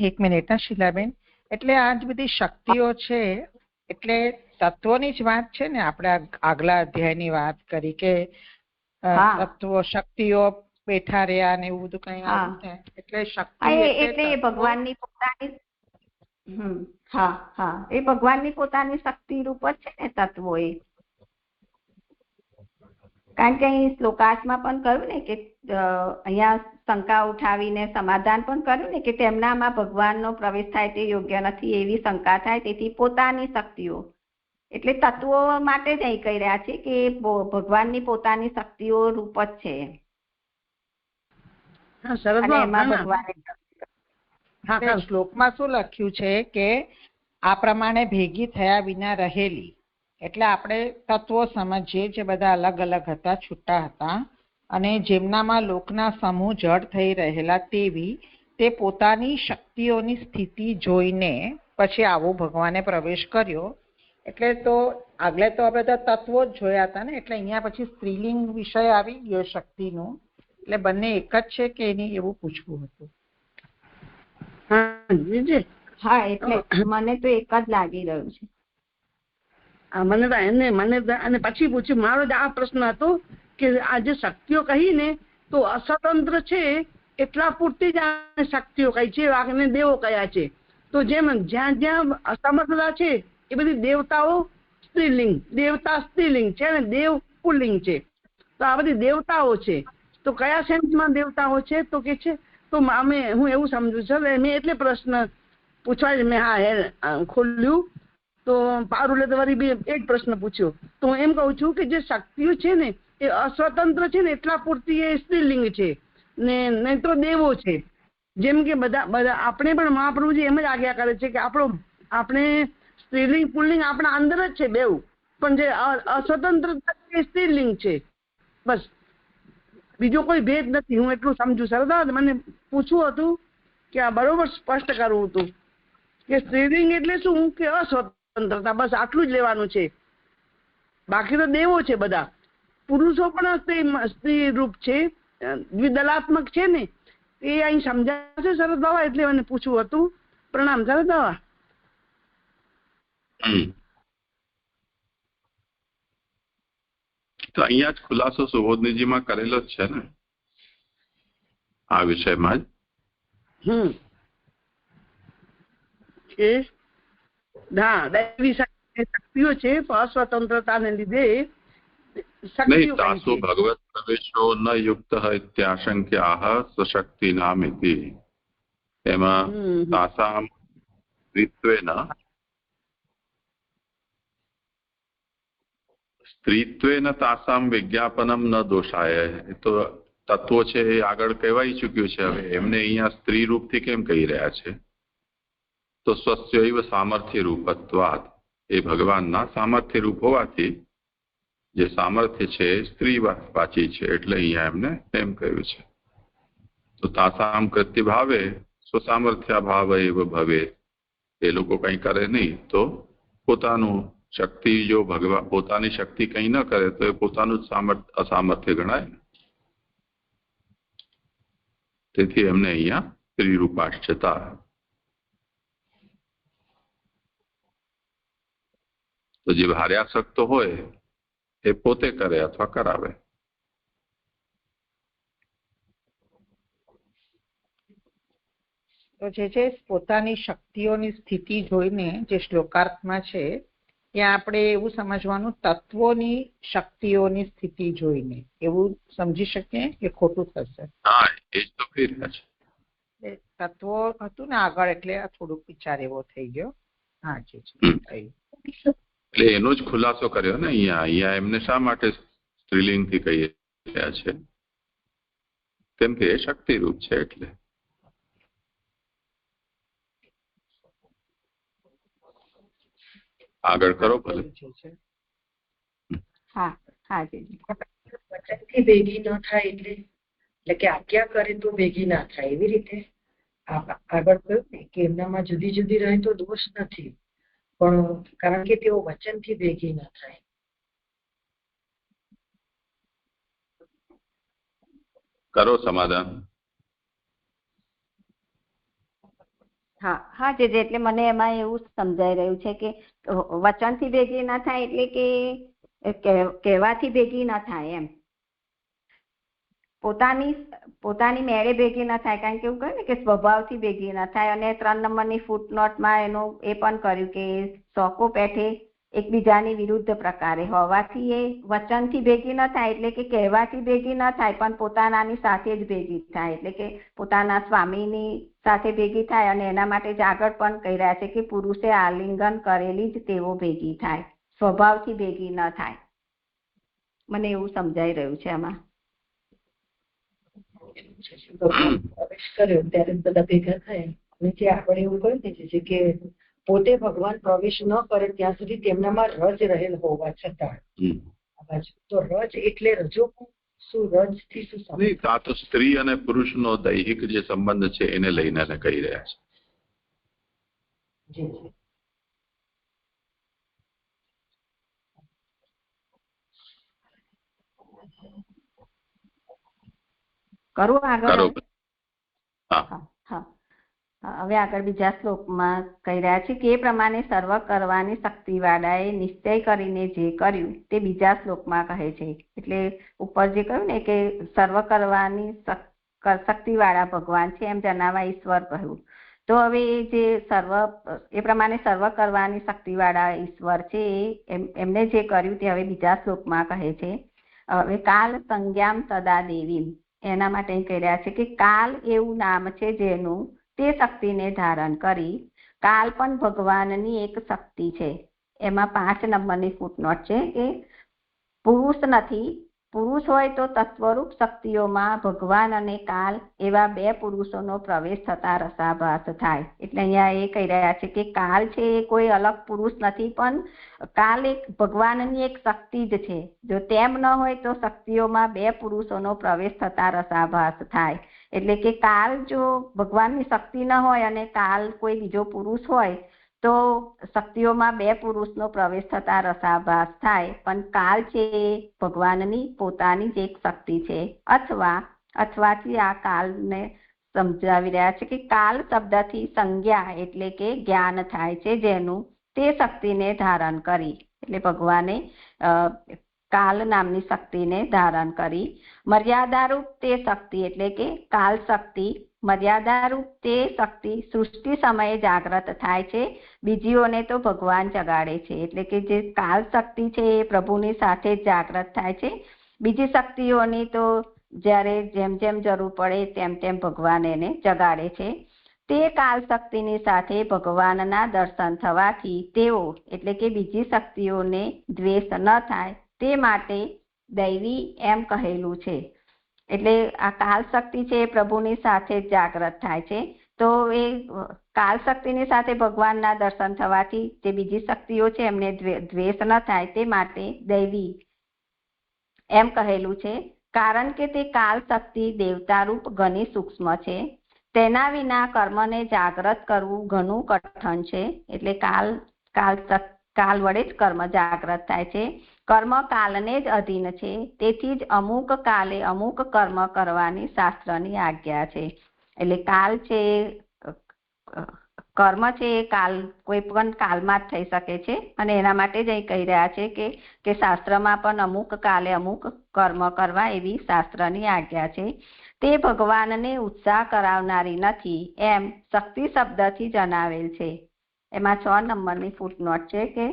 એક મિનિટ ના શીલાબેન, એટલે આ જ બધી શક્તિઓ છે એટલે તત્વોની જ વાત છે ને. આપણે આગલા અધ્યાયની વાત કરી કે તત્વો શક્તિઓ બેઠા રહ્યા ને એવું બધું કઈ આવ્યું ને, એટલે શક્તિ એટલે એ ભગવાનની પોતાની એ ભગવાનની પોતાની શક્તિ રૂપ જ છે ને તત્વો એ. કારણ કે અહીં શ્લોકાર્થમાં પણ કહ્યું ને કે અહીંયા શંકા ઉઠાવીને સમાધાન પણ કર્યું ને કે તેમનામાં ભગવાનનો પ્રવેશ થાય તે યોગ્ય નથી એવી શંકા થાય, તેથી પોતાની શક્તિઓ એટલે તત્વો માટે જ અહીં કહી રહ્યા છે કે ભગવાનની પોતાની શક્તિઓ રૂપ જ છે. શ્લોકમાં શું લખ્યું છે કે આ પ્રમાણે ભેગી થયા વિના રહેલી, એટલે આપણે તત્વો સમજીએ જે બધા અલગ અલગ હતા, છૂટા હતા, અને જેમનામાં લોકના સમૂહ જડ થઈ રહેલા તેવી તે પોતાની શક્તિઓની સ્થિતિ જોઈને પછી આવો ભગવાને પ્રવેશ કર્યો. એટલે તો આગળ તો આપણે તત્વો જ જોયા હતા ને, એટલે અહીંયા પછી સ્ત્રીલિંગ વિષય આવી ગયો શક્તિનો. એટલે બંને એક જ છે કે એની એવું પૂછવું હતું. હા, એટલે મને તો એક જ લાગી રહ્યું છે. મને અને પછી પૂછ્યું, મારો આ પ્રશ્ન હતો કે આ જે શક્તિઓ કહી ને તો અસ્વતંત્ર છે એટલા પૂરતી જ આ શક્તિઓ કહી છે, આને દેવો કયા છે. તો જેમ જ્યાં જ્યાં અસમર્થતા છે એ બધી દેવતાઓ સ્ત્રીલિંગ, દેવતા સ્ત્રીલિંગ છે ને દેવ પુલ્લિંગ છે. તો આ બધી દેવતાઓ છે. તો કયા સેન્સમાં દેવતાઓ છે? તો કે છે તો હું એવું સમજુ છું, મેં એટલે પ્રશ્ન પૂછવા મેં ખોલ્યું તો પારુલે તો વળી એક પ્રશ્ન પૂછ્યો. તો હું એમ કહું છું કે જે શક્તિઓ છે ને એ અસ્વતંત્ર છે ને એટલા પૂરતી એ સ્ત્રીલિંગ છે ને નહીં તો દેવો છે. જેમ કે બધા આપણે પણ મહાપ્રભુજી એમ જ આજ્ઞા કરે છે કે આપણે સ્ત્રીલિંગ પુલ્લિંગ આપણા અંદર જ છે બેઉ, પણ જે અસ્વતંત્ર એ સ્ત્રીલિંગ છે. બસ, બીજો કોઈ ભેદ નથી. હું એટલું સમજુ. સરદાર, મને પૂછવું હતું કે આ બરોબર સ્પષ્ટ કરવું હતું કે સ્ત્રીલિંગ એટલે શું કે અસ્વતંત્રતા, બસ આટલું જ લેવાનું છે. બાકી તો દેવો છે બધા. પુરુષો પણ સ્ત્રી રૂપ છે, દ્વિદલાત્મક છે ને, એ અહીં સમજાશે શરદ બાવા, એટલે મને પૂછવું હતું. પ્રણામ શરદ બાવા. તો અહીંયા જ ખુલાસો સુબોધનીજીમાં કરેલો જ છે ને આ વિષયમાં જ. હા, દૈવી શક્તિઓ છે, અસ્વતંત્રતાને લીધે નહીં. તાસો ભગવત પ્રવેશો ન યુક્ત ઇત્યાશંક્યાઃ સશક્તિનામિતિ. એમાં તાસામ સ્ત્રીત્વેન તાસામ વિજ્ઞાપનમ ન દોષાય. એ તો તત્વો છે એ આગળ કહેવાઈ ચૂક્યું છે. હવે એમને અહીંયા સ્ત્રી રૂપથી કેમ કહી રહ્યા છે? તો સ્વસ્યૈવ સામર્થ્ય રૂપત્વાદ, એ ભગવાનના સામર્થ્ય રૂપ હોવાથી જે સામર્થ્ય છે સ્ત્રી વાચી છે, એટલે અહીંયા એમને એમ કહ્યું છે. તો તાસામ કૃત્ય ભાવે સ્વસામર્થ્યાભાવ એવ ભવે. એ લોકો કંઈ કરે નહીં તો પોતાનું શક્તિ, જો ભગવાન પોતાની શક્તિ કંઈ ન કરે તો એ પોતાનું જ અસામર્થ્ય ગણાય ને. તેથી એમને અહીંયા સ્ત્રી રૂપાશ્ચતા. તો જે ભાર્યાસક્ત હોય એ પોતે કરે અથવા કરાવે. તો જે પોતાની શક્તિઓની સ્થિતિ જોઈને જે શ્લોકાર્થમાં છે ત્યાં આપણે એવું સમજવાનું તત્વોની શક્તિઓની સ્થિતિ જોઈને, એવું સમજી શકીએ કે ખોટું થશે? હા, એ જ તો કહી રહ્યા છે. તત્વો હતું ને આગળ, એટલે થોડુંક વિચાર એવો થઈ ગયો. હા જી, એટલે એનો જ ખુલાસો કર્યો ને અહીંયા એમને શા માટે સ્ત્રીલિંગ થી કહી રહ્યા છે? કેમ કે એ શક્તિરૂપ છે એટલે. આગળ કરો ભલે. વચનથી ભેગી ન થાય એટલે કે આજ્ઞા કરે તો ભેગી ના થાય, એવી રીતે આગળ કહ્યું ને કે એમનામાં જુદી જુદી રહે તો દોષ નથી, પણ કારણ કે તેઓ વચનથી ભેગી ના થાય. કરો સમાધાન. હા જે એટલે મને એમાં એવું સમજાઈ રહ્યું છે કે વચનથી ભેગી ના થાય એટલે કે કહેવાથી ભેગી ના થાય, એમ પોતાની મેળે ભેગી ના થાય. કારણ કે એવું કહ્યું ને કે સ્વભાવથી ભેગી ના થાય. અને 3 નંબરની ફૂટનોટમાં એનું એ પણ કર્યું કે શોકો પેઠે એકબીજાની વિરુદ્ધ પ્રકારે હોવાથી એ વચનથી ભેગી ન થાય એટલે કે કહેવાથી ભેગી ન થાય, પણ પોતાનાની સાથે જ ભેગી થાય, એટલે કે પોતાના સ્વામીની સાથે ભેગી થાય. અને એના માટે જ આગળ પણ કહી રહ્યા છે કે પુરુષે આલિંગન કરેલી જ તેઓ ભેગી થાય, સ્વભાવથી ભેગી ન થાય. મને એવું સમજાઈ રહ્યું છે આમાં. પ્રવેશ કર્યો ત્યારે બધા ભેગા થયા. અને જે આપણે એવું કહ્યું ને કે પોતે ભગવાન પ્રવેશ ન કરે ત્યાં સુધી તેમનામાં રજ રહેલ હોવા છતાં, તો રજ એટલે રજો શું? રજ થી શું? આ તો સ્ત્રી અને પુરુષનો દૈહિક જે સંબંધ છે એને લઈને કહી રહ્યા છે. કરું આગળ? હા. હવે આગળ બીજા શ્લોકમાં કહી રહ્યા છે કે એ પ્રમાણે સર્વ કરવાની શક્તિવાળાએ નિશ્ચય કરીને જે કર્યું તે બીજા શ્લોકમાં કહે છે. એટલે ઉપર જે કહ્યું ને કે સર્વ કરવાની શક્તિવાળા ભગવાન છે એમ જણાવવા ઈશ્વર કહ્યું. તો હવે જે એ પ્રમાણે સર્વ કરવાની શક્તિવાળા ઈશ્વર છે એમને જે કર્યું તે હવે બીજા શ્લોકમાં કહે છે. હવે કાલ સંજ્ઞામ સદા દેવી, એના માટે કહી રહ્યા છે કે કાલ એવું નામ છે જેનું તે શક્તિને ધારણ કરી. કાલ પણ ભગવાનની એક શક્તિ છે. એમાં 5 નંબરની ફૂટનોટ છે કે પુરુષ નથી, પુરુષ હોય તો તત્વરૂપ શક્તિઓમાં ભગવાન અને કાલ એવા 2 પુરુષોનો પ્રવેશ થતા રસાભાસ થાય. એટલે અહીંયા એ કહી રહ્યા છે કે કાલ છે એ કોઈ અલગ પુરુષ નથી, પણ કાલ એક ભગવાનની એક શક્તિ જ છે. જો તેમ ન હોય તો શક્તિઓમાં 2 પુરુષોનો પ્રવેશ થતા રસાભાસ થાય. એટલે કે કાલ જો ભગવાનની શક્તિ ન હોય અને કાલ કોઈ બીજો પુરુષ હોય તો શક્તિઓમાં બે પુરુષનો પ્રવેશ થતા રસાભાસ થાય, પણ કાલ છે એ ભગવાનની પોતાની જ એક શક્તિ છે. અથવાથી આ કાલને સમજાવી રહ્યા છે કે કાલ શબ્દથી સંજ્ઞા એટલે કે જ્ઞાન થાય છે, જેનું તે શક્તિને ધારણ કરી, એટલે ભગવાને કાલ નામની શક્તિને ધારણ કરી. મર્યાદારૂપ તે શક્તિ એટલે કે કાલ શક્તિ, મર્યાદારૂપ તે શક્તિ સૃષ્ટિ સમયે જાગ્રત થાય છે, બીજીઓને તો ભગવાન જગાડે છે. એટલે કે જે કાલ શક્તિ છે એ પ્રભુની સાથે જ જાગ્રત થાય છે, બીજી શક્તિઓની તો જ્યારે જેમ જેમ જરૂર પડે તેમ તેમ ભગવાન એને જગાડે છે. તે કાલ શક્તિની સાથે ભગવાનના દર્શન થવાથી તેઓ એટલે કે બીજી શક્તિઓને દ્વેષ ન થાય તે માટે દૈવી એમ કહેલું છે. એટલે આ કાલ શક્તિ છે એ પ્રભુની સાથે જ જાગ્રત થાય છે, તો એ કાલ શક્તિની સાથે ભગવાનના દર્શન થવાથી જે બીજી શક્તિઓ છે એમને દ્વેષ ન થાય તે માટે દૈવી એમ કહેલું છે. કારણ કે તે કાલ શક્તિ દેવતારૂપ ઘણી સૂક્ષ્મ છે, તેના વિના કર્મને જાગ્રત કરવું ઘણું કઠણ છે. એટલે કાલ વડે જ કર્મ જાગ્રત થાય છે. કર્મ કાલને જ અધીન છે, તેથી જ અમુક કાલે અમુક કર્મ કરવાની શાસ્ત્રની આજ્ઞા છે. એટલે કાલ છે કર્મ છે એ કાલ કોઈ પણ કાલમાં જ થઈ શકે છે, અને એના માટે જ અહીં કહી રહ્યા છે કે શાસ્ત્રમાં પણ અમુક કાલે અમુક કર્મ કરવા એવી શાસ્ત્રની આજ્ઞા છે. તે ભગવાનને ઉત્સાહ કરાવનારી નથી એમ શક્તિ શબ્દથી જણાવેલ છે. એમાં 6 નંબરની ફૂટનોટ છે કે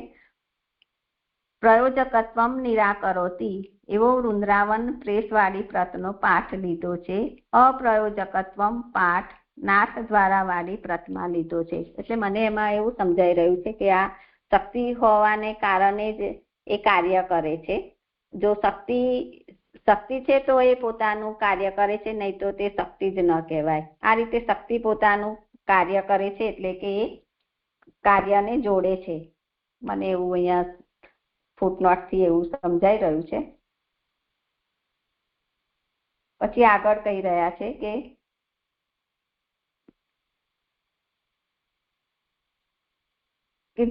પ્રયોજકત્વમ નિરાકરોતી એવો વૃંદાવન પ્રેસવાળી પ્રતનો પાઠ લીધો છે. અપ્રયોજકત્વમ પાઠ નાથ દ્વારા વાળી પ્રતમાં લીધો છે. એટલે મને એમાં એવું સમજાઈ રહ્યું છે કે આ શક્તિ હોવાને કારણે જ એ કાર્ય કરે છે. જો શક્તિ છે તો એ પોતાનું કાર્ય કરે છે, નહીં તો તે શક્તિ જ ન કહેવાય. આ રીતે શક્તિ પોતાનું કાર્ય કરે છે એટલે કે એ કાર્યને જોડે છે. મને એવું અહીંયા ફૂટનોટ થી એવું સમજાઈ રહ્યું છે. પછી આગળ કહી રહ્યા છે કે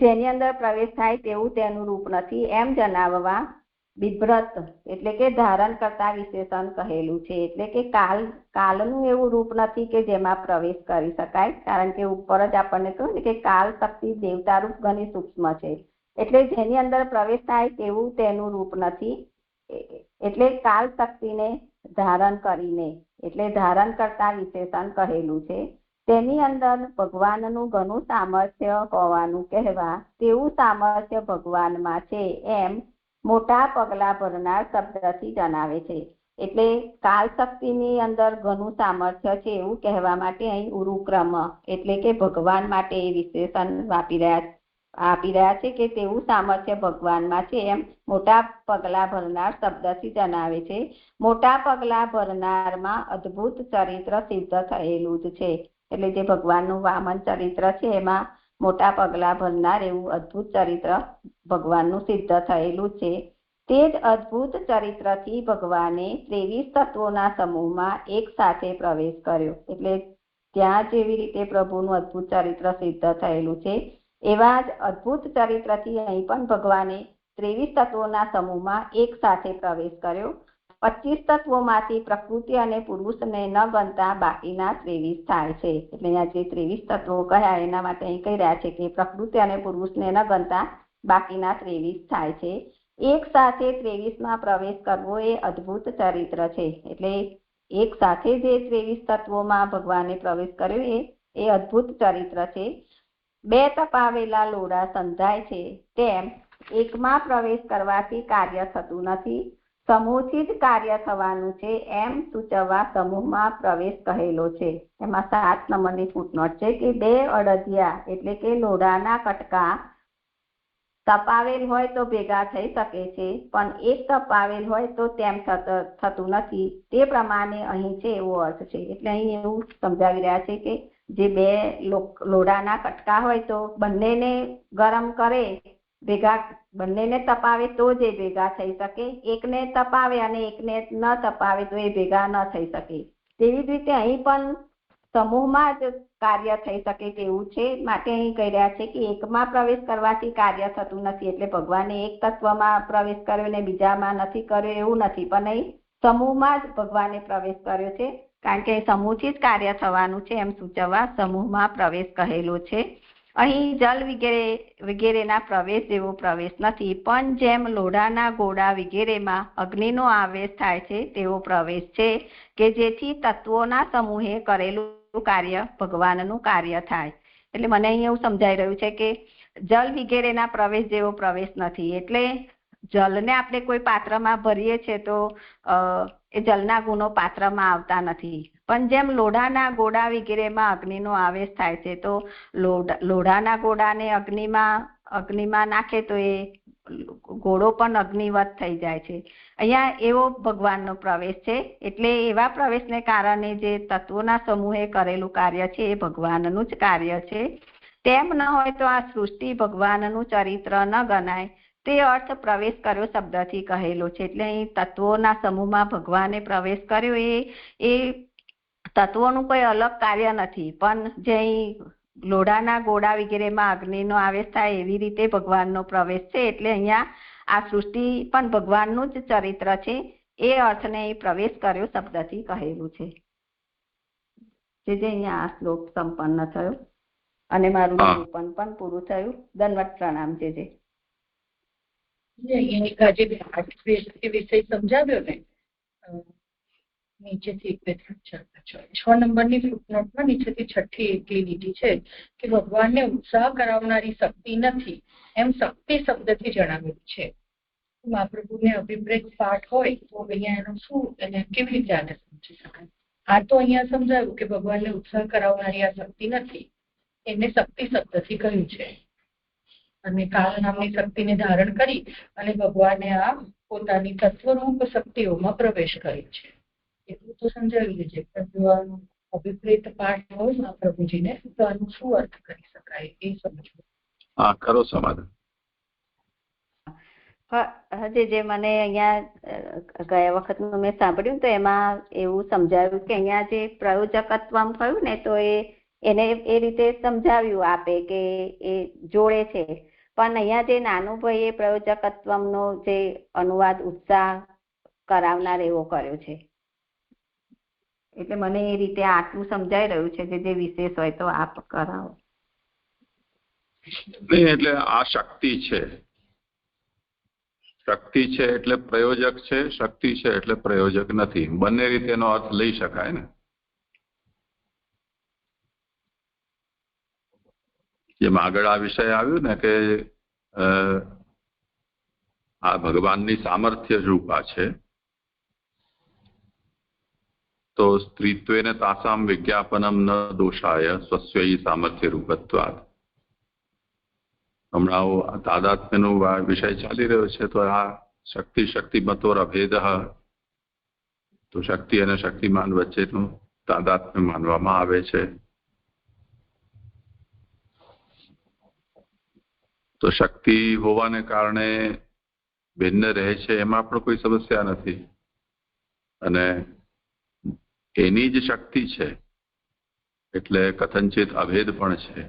જેની અંદર પ્રવેશ થાય તેવું તેનું રૂપ નથી એમ જણાવવા બિભ્રત એટલે કે ધારણ કરતા વિશેષણ કહેલું છે. એટલે કે કાલનું એવું રૂપ નથી કે જેમાં પ્રવેશ કરી શકાય, કારણ કે ઉપર જ આપણને કહ્યું ને કે કાલ શક્તિ દેવતા રૂપ ઘણી સૂક્ષ્મ છે, એટલે જેની અંદર પ્રવેશ થાય તેવું તેનું રૂપ નથી. એટલે કાલ શક્તિને ધારણ કરીને એટલે ધારણ કરતા વિશેષણ કહેલું છે. તેની અંદર ભગવાનનું ઘણું સામર્થ્ય હોવાનું કહેવા તેવું સામર્થ્ય ભગવાનમાં છે એમ મોટા પગલા ભરનાર શબ્દથી જણાવે છે. એટલે કાલ શક્તિની અંદર ઘણું સામર્થ્ય છે એવું કહેવા માટે અહીં ઉરુક્રમ એટલે કે ભગવાન માટે એ વિશેષણ આપી રહ્યા છે કે તેવું સામર્થ્ય ભગવાનમાં છે એમ મોટા પગલા ભરનાર શબ્દથી જણાવે છે. મોટા પગલા ભરનારમાં અદ્ભુત ચરિત્ર સિદ્ધ થયેલું જ છે. એટલે જે ભગવાનનું વામન ચરિત્ર છે એમાં મોટા પગલા ભરનાર એવું અદ્ભુત ચરિત્ર ભગવાનનું સિદ્ધ થયેલું છે. તે જ અદ્ભુત ચરિત્રથી ભગવાને 23 તત્વોના સમૂહમાં એક સાથે પ્રવેશ કર્યો. એટલે ત્યાં જેવી રીતે પ્રભુનું અદ્ભુત ચરિત્ર સિદ્ધ થયેલું છે એવા જ અદ્ભુત ચરિત્રથી અહીં પણ ભગવાને 23 તત્વોના સમૂહમાં એક સાથે પ્રવેશ કર્યો. 25 તત્વોમાંથી પ્રકૃતિ અને પુરુષને ન ગણતા બાકીના 23 થાય છે. એટલે અહીંયા જે 23 તત્વો કહ્યા એના માટે અહીં કહી રહ્યા છે કે પ્રકૃતિ અને પુરુષને ન ગણતા બાકીના 23 થાય છે. એક સાથે 23માં પ્રવેશ કરવો એ અદ્ભુત ચરિત્ર છે. એટલે એક સાથે જે 23 તત્વોમાં ભગવાને પ્રવેશ કર્યો એ અદ્ભુત ચરિત્ર છે. 2 તપાવેલા લોડા સંધાય છે તેમ એકમાં પ્રવેશ કરવાથી કાર્ય થતું નથી, સમૂહથી જ કાર્ય થવાનું છે એમ સૂચવવા સમૂહમાં પ્રવેશ કહેલો છે. એમાં 7 નંબરની ફૂટનોટ છે કે 2 અડધિયા એટલે કે લોડાના કટકા તપાવેલ હોય તો ભેગા થઈ શકે છે, પણ એક તપાવેલ હોય તો તેમ થતું નથી. તે પ્રમાણે અહીં છે એવો અર્થ છે. એટલે અહીં એવું સમજાવી રહ્યા છે કે જે 2 લોડાના કટકા હોય તો બંનેને ગરમ કરે ભેગા, બંનેને તપાવે તો જ એ ભેગા થઈ શકે. એકને તપાવે અને એકને ન તપાવે તો એ ભેગા ન થઈ શકે. તેવી જ રીતે અહીં પણ સમૂહમાં જ કાર્ય થઈ શકે તેવું છે, માટે અહીં કહી રહ્યા છે કે એકમાં પ્રવેશ કરવાથી કાર્ય થતું નથી. એટલે ભગવાને એક તત્વમાં પ્રવેશ કર્યો ને બીજામાં નથી કર્યો એવું નથી, પણ અહીં સમૂહમાં જ ભગવાને પ્રવેશ કર્યો છે, કારણ કે સમૂહથી જ કાર્ય થવાનું છે એમ સૂચવવા સમૂહમાં પ્રવેશ કહેલો છે. અહીં જલ વગેરેના પ્રવેશ જેવો પ્રવેશ નથી, પણ જેમ લોઢાના ગોળા વગેરેમાં અગ્નિનો આવેશ થાય છે તેવો પ્રવેશ છે, કે જેથી તત્વોના સમૂહે કરેલું કાર્ય ભગવાનનું કાર્ય થાય. એટલે મને અહીં એવું સમજાઈ રહ્યું છે કે જલ વગેરેના પ્રવેશ જેવો પ્રવેશ નથી. એટલે જલને આપણે કોઈ પાત્રમાં ભરીએ છીએ તો એ જલના ગુણો પાત્રમાં આવતા નથી, પણ જેમ લોઢાના ગોળા વગેરેમાં અગ્નિનો આવેશ થાય છે તો લોઢાના ગોળાને અગ્નિમાં નાખે તો એ ગોળો પણ અગ્નિવત થઈ જાય છે. અહીંયા એવો ભગવાનનો પ્રવેશ છે. એટલે એવા પ્રવેશને કારણે જે તત્વોના સમૂહે કરેલું કાર્ય છે એ ભગવાનનું જ કાર્ય છે. તેમ ન હોય તો આ સૃષ્ટિ ભગવાનનું ચરિત્ર ન ગણાય, તે અર્થ પ્રવેશ કર્યો શબ્દથી કહેલો છે. એટલે અહીં તત્વોના સમૂહમાં ભગવાને પ્રવેશ કર્યો એ તત્વોનું કોઈ અલગ કાર્ય નથી, પણ જે અહીં લોઢાના ગોળા વગેરેમાં અગ્નિનો આવેશ થાય એવી રીતે ભગવાનનો પ્રવેશ છે. એટલે અહીંયા આ સૃષ્ટિ પણ ભગવાનનું જ ચરિત્ર છે, એ અર્થને પ્રવેશ કર્યો શબ્દથી કહેલું છે. જે અહીંયા આ શ્લોક સંપન્ન થયો અને મારું નિરૂપણ પણ પૂરું થયું. દંડવત પ્રણામ. જે વિષય સમજાવ્યો ને નીચેથી 1, 2, 3, 4, 5, 6 નંબરની ફૂટનોટમાં નીચેથી છઠ્ઠી એટલી લીટી છે કે ભગવાનને ઉત્સાહ કરાવનારી શક્તિ નથી એમ શક્તિ શબ્દથી જણાવેલું છે. મહાપ્રભુને અભિપ્રેત પાઠ હોય તો અહીંયા એનું શું એને કેવી રીતે આને સમજી શકાય? આ તો અહીંયા સમજાવ્યું કે ભગવાનને ઉત્સાહ કરાવનારી આ શક્તિ નથી, એને શક્તિ શબ્દથી કહ્યું છે. અને કાળ નામની શક્તિને ધારણ કરી અને ભગવાને આ પોતાની તત્વરૂપ શક્તિઓમાં પ્રવેશ કર્યો છે. એટલું તો સમજાવી છે. પણ જો આનું અભિપ્રેત પાઠ હોય મહાપ્રભુજીને તો આનું શું અર્થ કરી શકાય એ સમજવું. હા, કરો સમાધાન. જે મને અહીંયા ગયા વખતનું મેં સાંભળ્યું તો એમાં એવું સમજાવ્યું કે અહીંયા જે પ્રયોજકત્વમ કહ્યું ને તો એને એ રીતે સમજાવ્યું આપે કે એ જોડે છે, પણ અહીંયા જે નાનું ભાઈ એ પ્રયોજકત્વમનો જે અનુવાદ ઉત્સાહ કરાવનાર એવો કર્યો છે. એટલે મને એ રીતે આટલું સમજાઈ રહ્યું છે. જે વિશેષ હોય તો આપ કરાવો. નહીં, એટલે આ શક્તિ છે. શક્તિ છે એટલે પ્રયોજક છે, શક્તિ છે એટલે પ્રયોજક નથી. બંને રીતે એનો અર્થ લઈ શકાય ને. જેમ આગળ આ વિષય આવ્યું ને કે આ ભગવાનની સામર્થ્ય રૂપા છે, તો સ્ત્રીત્વેન તાસામ વિજ્ઞાપનમ ન દોષાય સ્વસ્વૈ સામર્થ્ય રૂપત્વાદ. હમણાં તાદાત્મ્યનો વિષય ચાલી રહ્યો છે, તો આ શક્તિ શક્તિમતોર અભેદ, તો શક્તિ અને શક્તિમાન વચ્ચેનું તાદાત્મ્ય માનવામાં આવે છે. તો શક્તિ હોવાને કારણે ભિન્ન રહે છે એમાં પણ કોઈ સમસ્યા નથી, અને એની જ શક્તિ છે એટલે કથનચિત અભેદ પણ છે.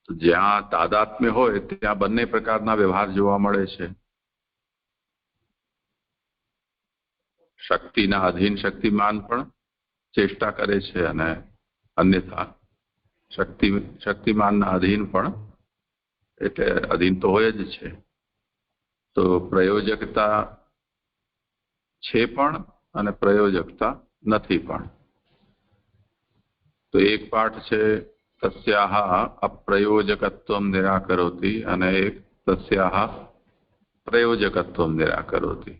તો જ્યાં તાદાત્મ્ય હોય ત્યાં બંને પ્રકારના વ્યવહાર જોવા મળે છે. શક્તિના અધીન શક્તિમાન પણ ચેષ્ટા કરે છે અને અન્યથા શક્તિમાનના અધીન પણ, એટલે અધીન તો હોય જ છે. તો પ્રયોજકતા છે પણ અને પ્રયોજકતા નથી પણ. તો એક પાઠ છે તસ્યાહ અપ્રયોજકત્વમ નિરાકરોતિ અને એક તસ્યાહ પ્રયોજકત્વમ નિરાકરોતિ.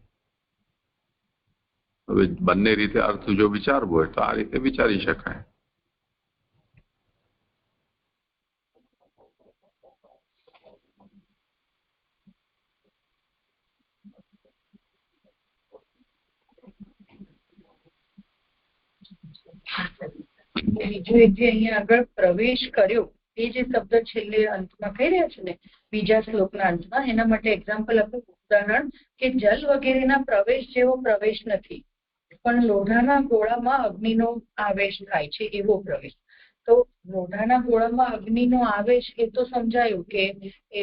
હવે બંને રીતે અર્થ જો વિચારવો હોય તો આ રીતે વિચારી શકાય. બીજું એક જે અહીંયા આગળ પ્રવેશ કર્યો એ જે શબ્દ છેલ્લે અંતમાં કહી રહ્યા છે ને બીજા શ્લોકના અંતમાં, એના માટે એક્ઝામ્પલ આપ્યું, ઉદાહરણ કે જલ વગેરેના પ્રવેશ જેવો પ્રવેશ નથી. પણ લોઢાના ગોળામાં અગ્નિનો આવેશ થાય છે એવો પ્રવેશ. તો લોઢાના ગોળામાં અગ્નિનો આવેશ એ તો સમજાયું કે એ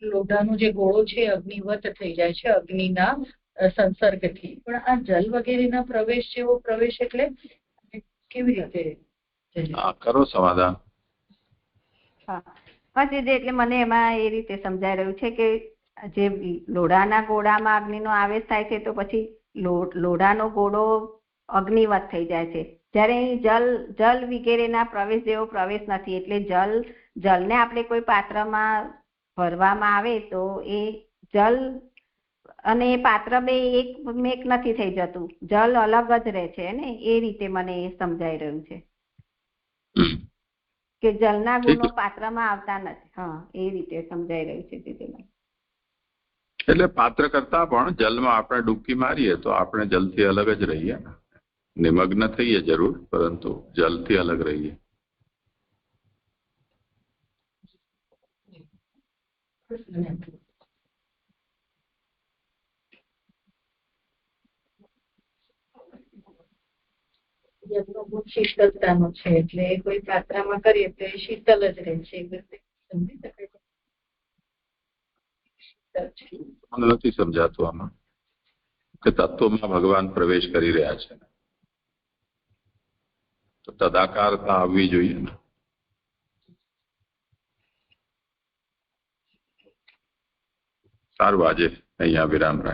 લોઢાનો જે ગોળો છે અગ્નિવત થઈ જાય છે અગ્નિના સંસર્ગથી. પણ આ જલ વગેરેના પ્રવેશ જેવો પ્રવેશ એટલે કેવી રીતે? કરો સમાધાન. હા એટલે મને એમાં એ રીતે સમજાઈ રહ્યું છે કે જે લોઢાના ગોળામાં અગ્નિનો આવેશ થાય છે તો પછી લોઢાનો ગોળો અગ્નિવત થઈ જાય છે, જ્યારે જલ વગેરેના પ્રવેશ જેવો પ્રવેશ નથી. એટલે જલને આપણે કોઈ પાત્રમાં ભરવામાં આવે તો એ જલ અને એ પાત્ર બે એક નથી થઈ જતું, જલ અલગ જ રહે છે ને. એ રીતે મને સમજાઈ રહ્યું છે કે જલના ગુણો પાત્રમાં આવતા નથી. હા, એ રીતે સમજાઈ રહ્યું છે દીદી. એટલે પાત્ર કરતા પણ જલમાં આપણે ડૂબકી મારીએ તો આપણે જલથી અલગ જ રહીએ, નિમગ્ન થઈએ જરૂર, પરંતુ જલથી અલગ રહીએ. શીતળતાનો છે એટલે કોઈ પાત્રમાં કરીએ તો એ શીતલ જ રહે છે. સમજી શકાય? મને નથી સમજાતું આમાં કે તત્વમાં ભગવાન પ્રવેશ કરી રહ્યા છે તો તદાકારતા આવવી જોઈએ ને. સારું, આજે અહીંયા વિરામ રાખીએ.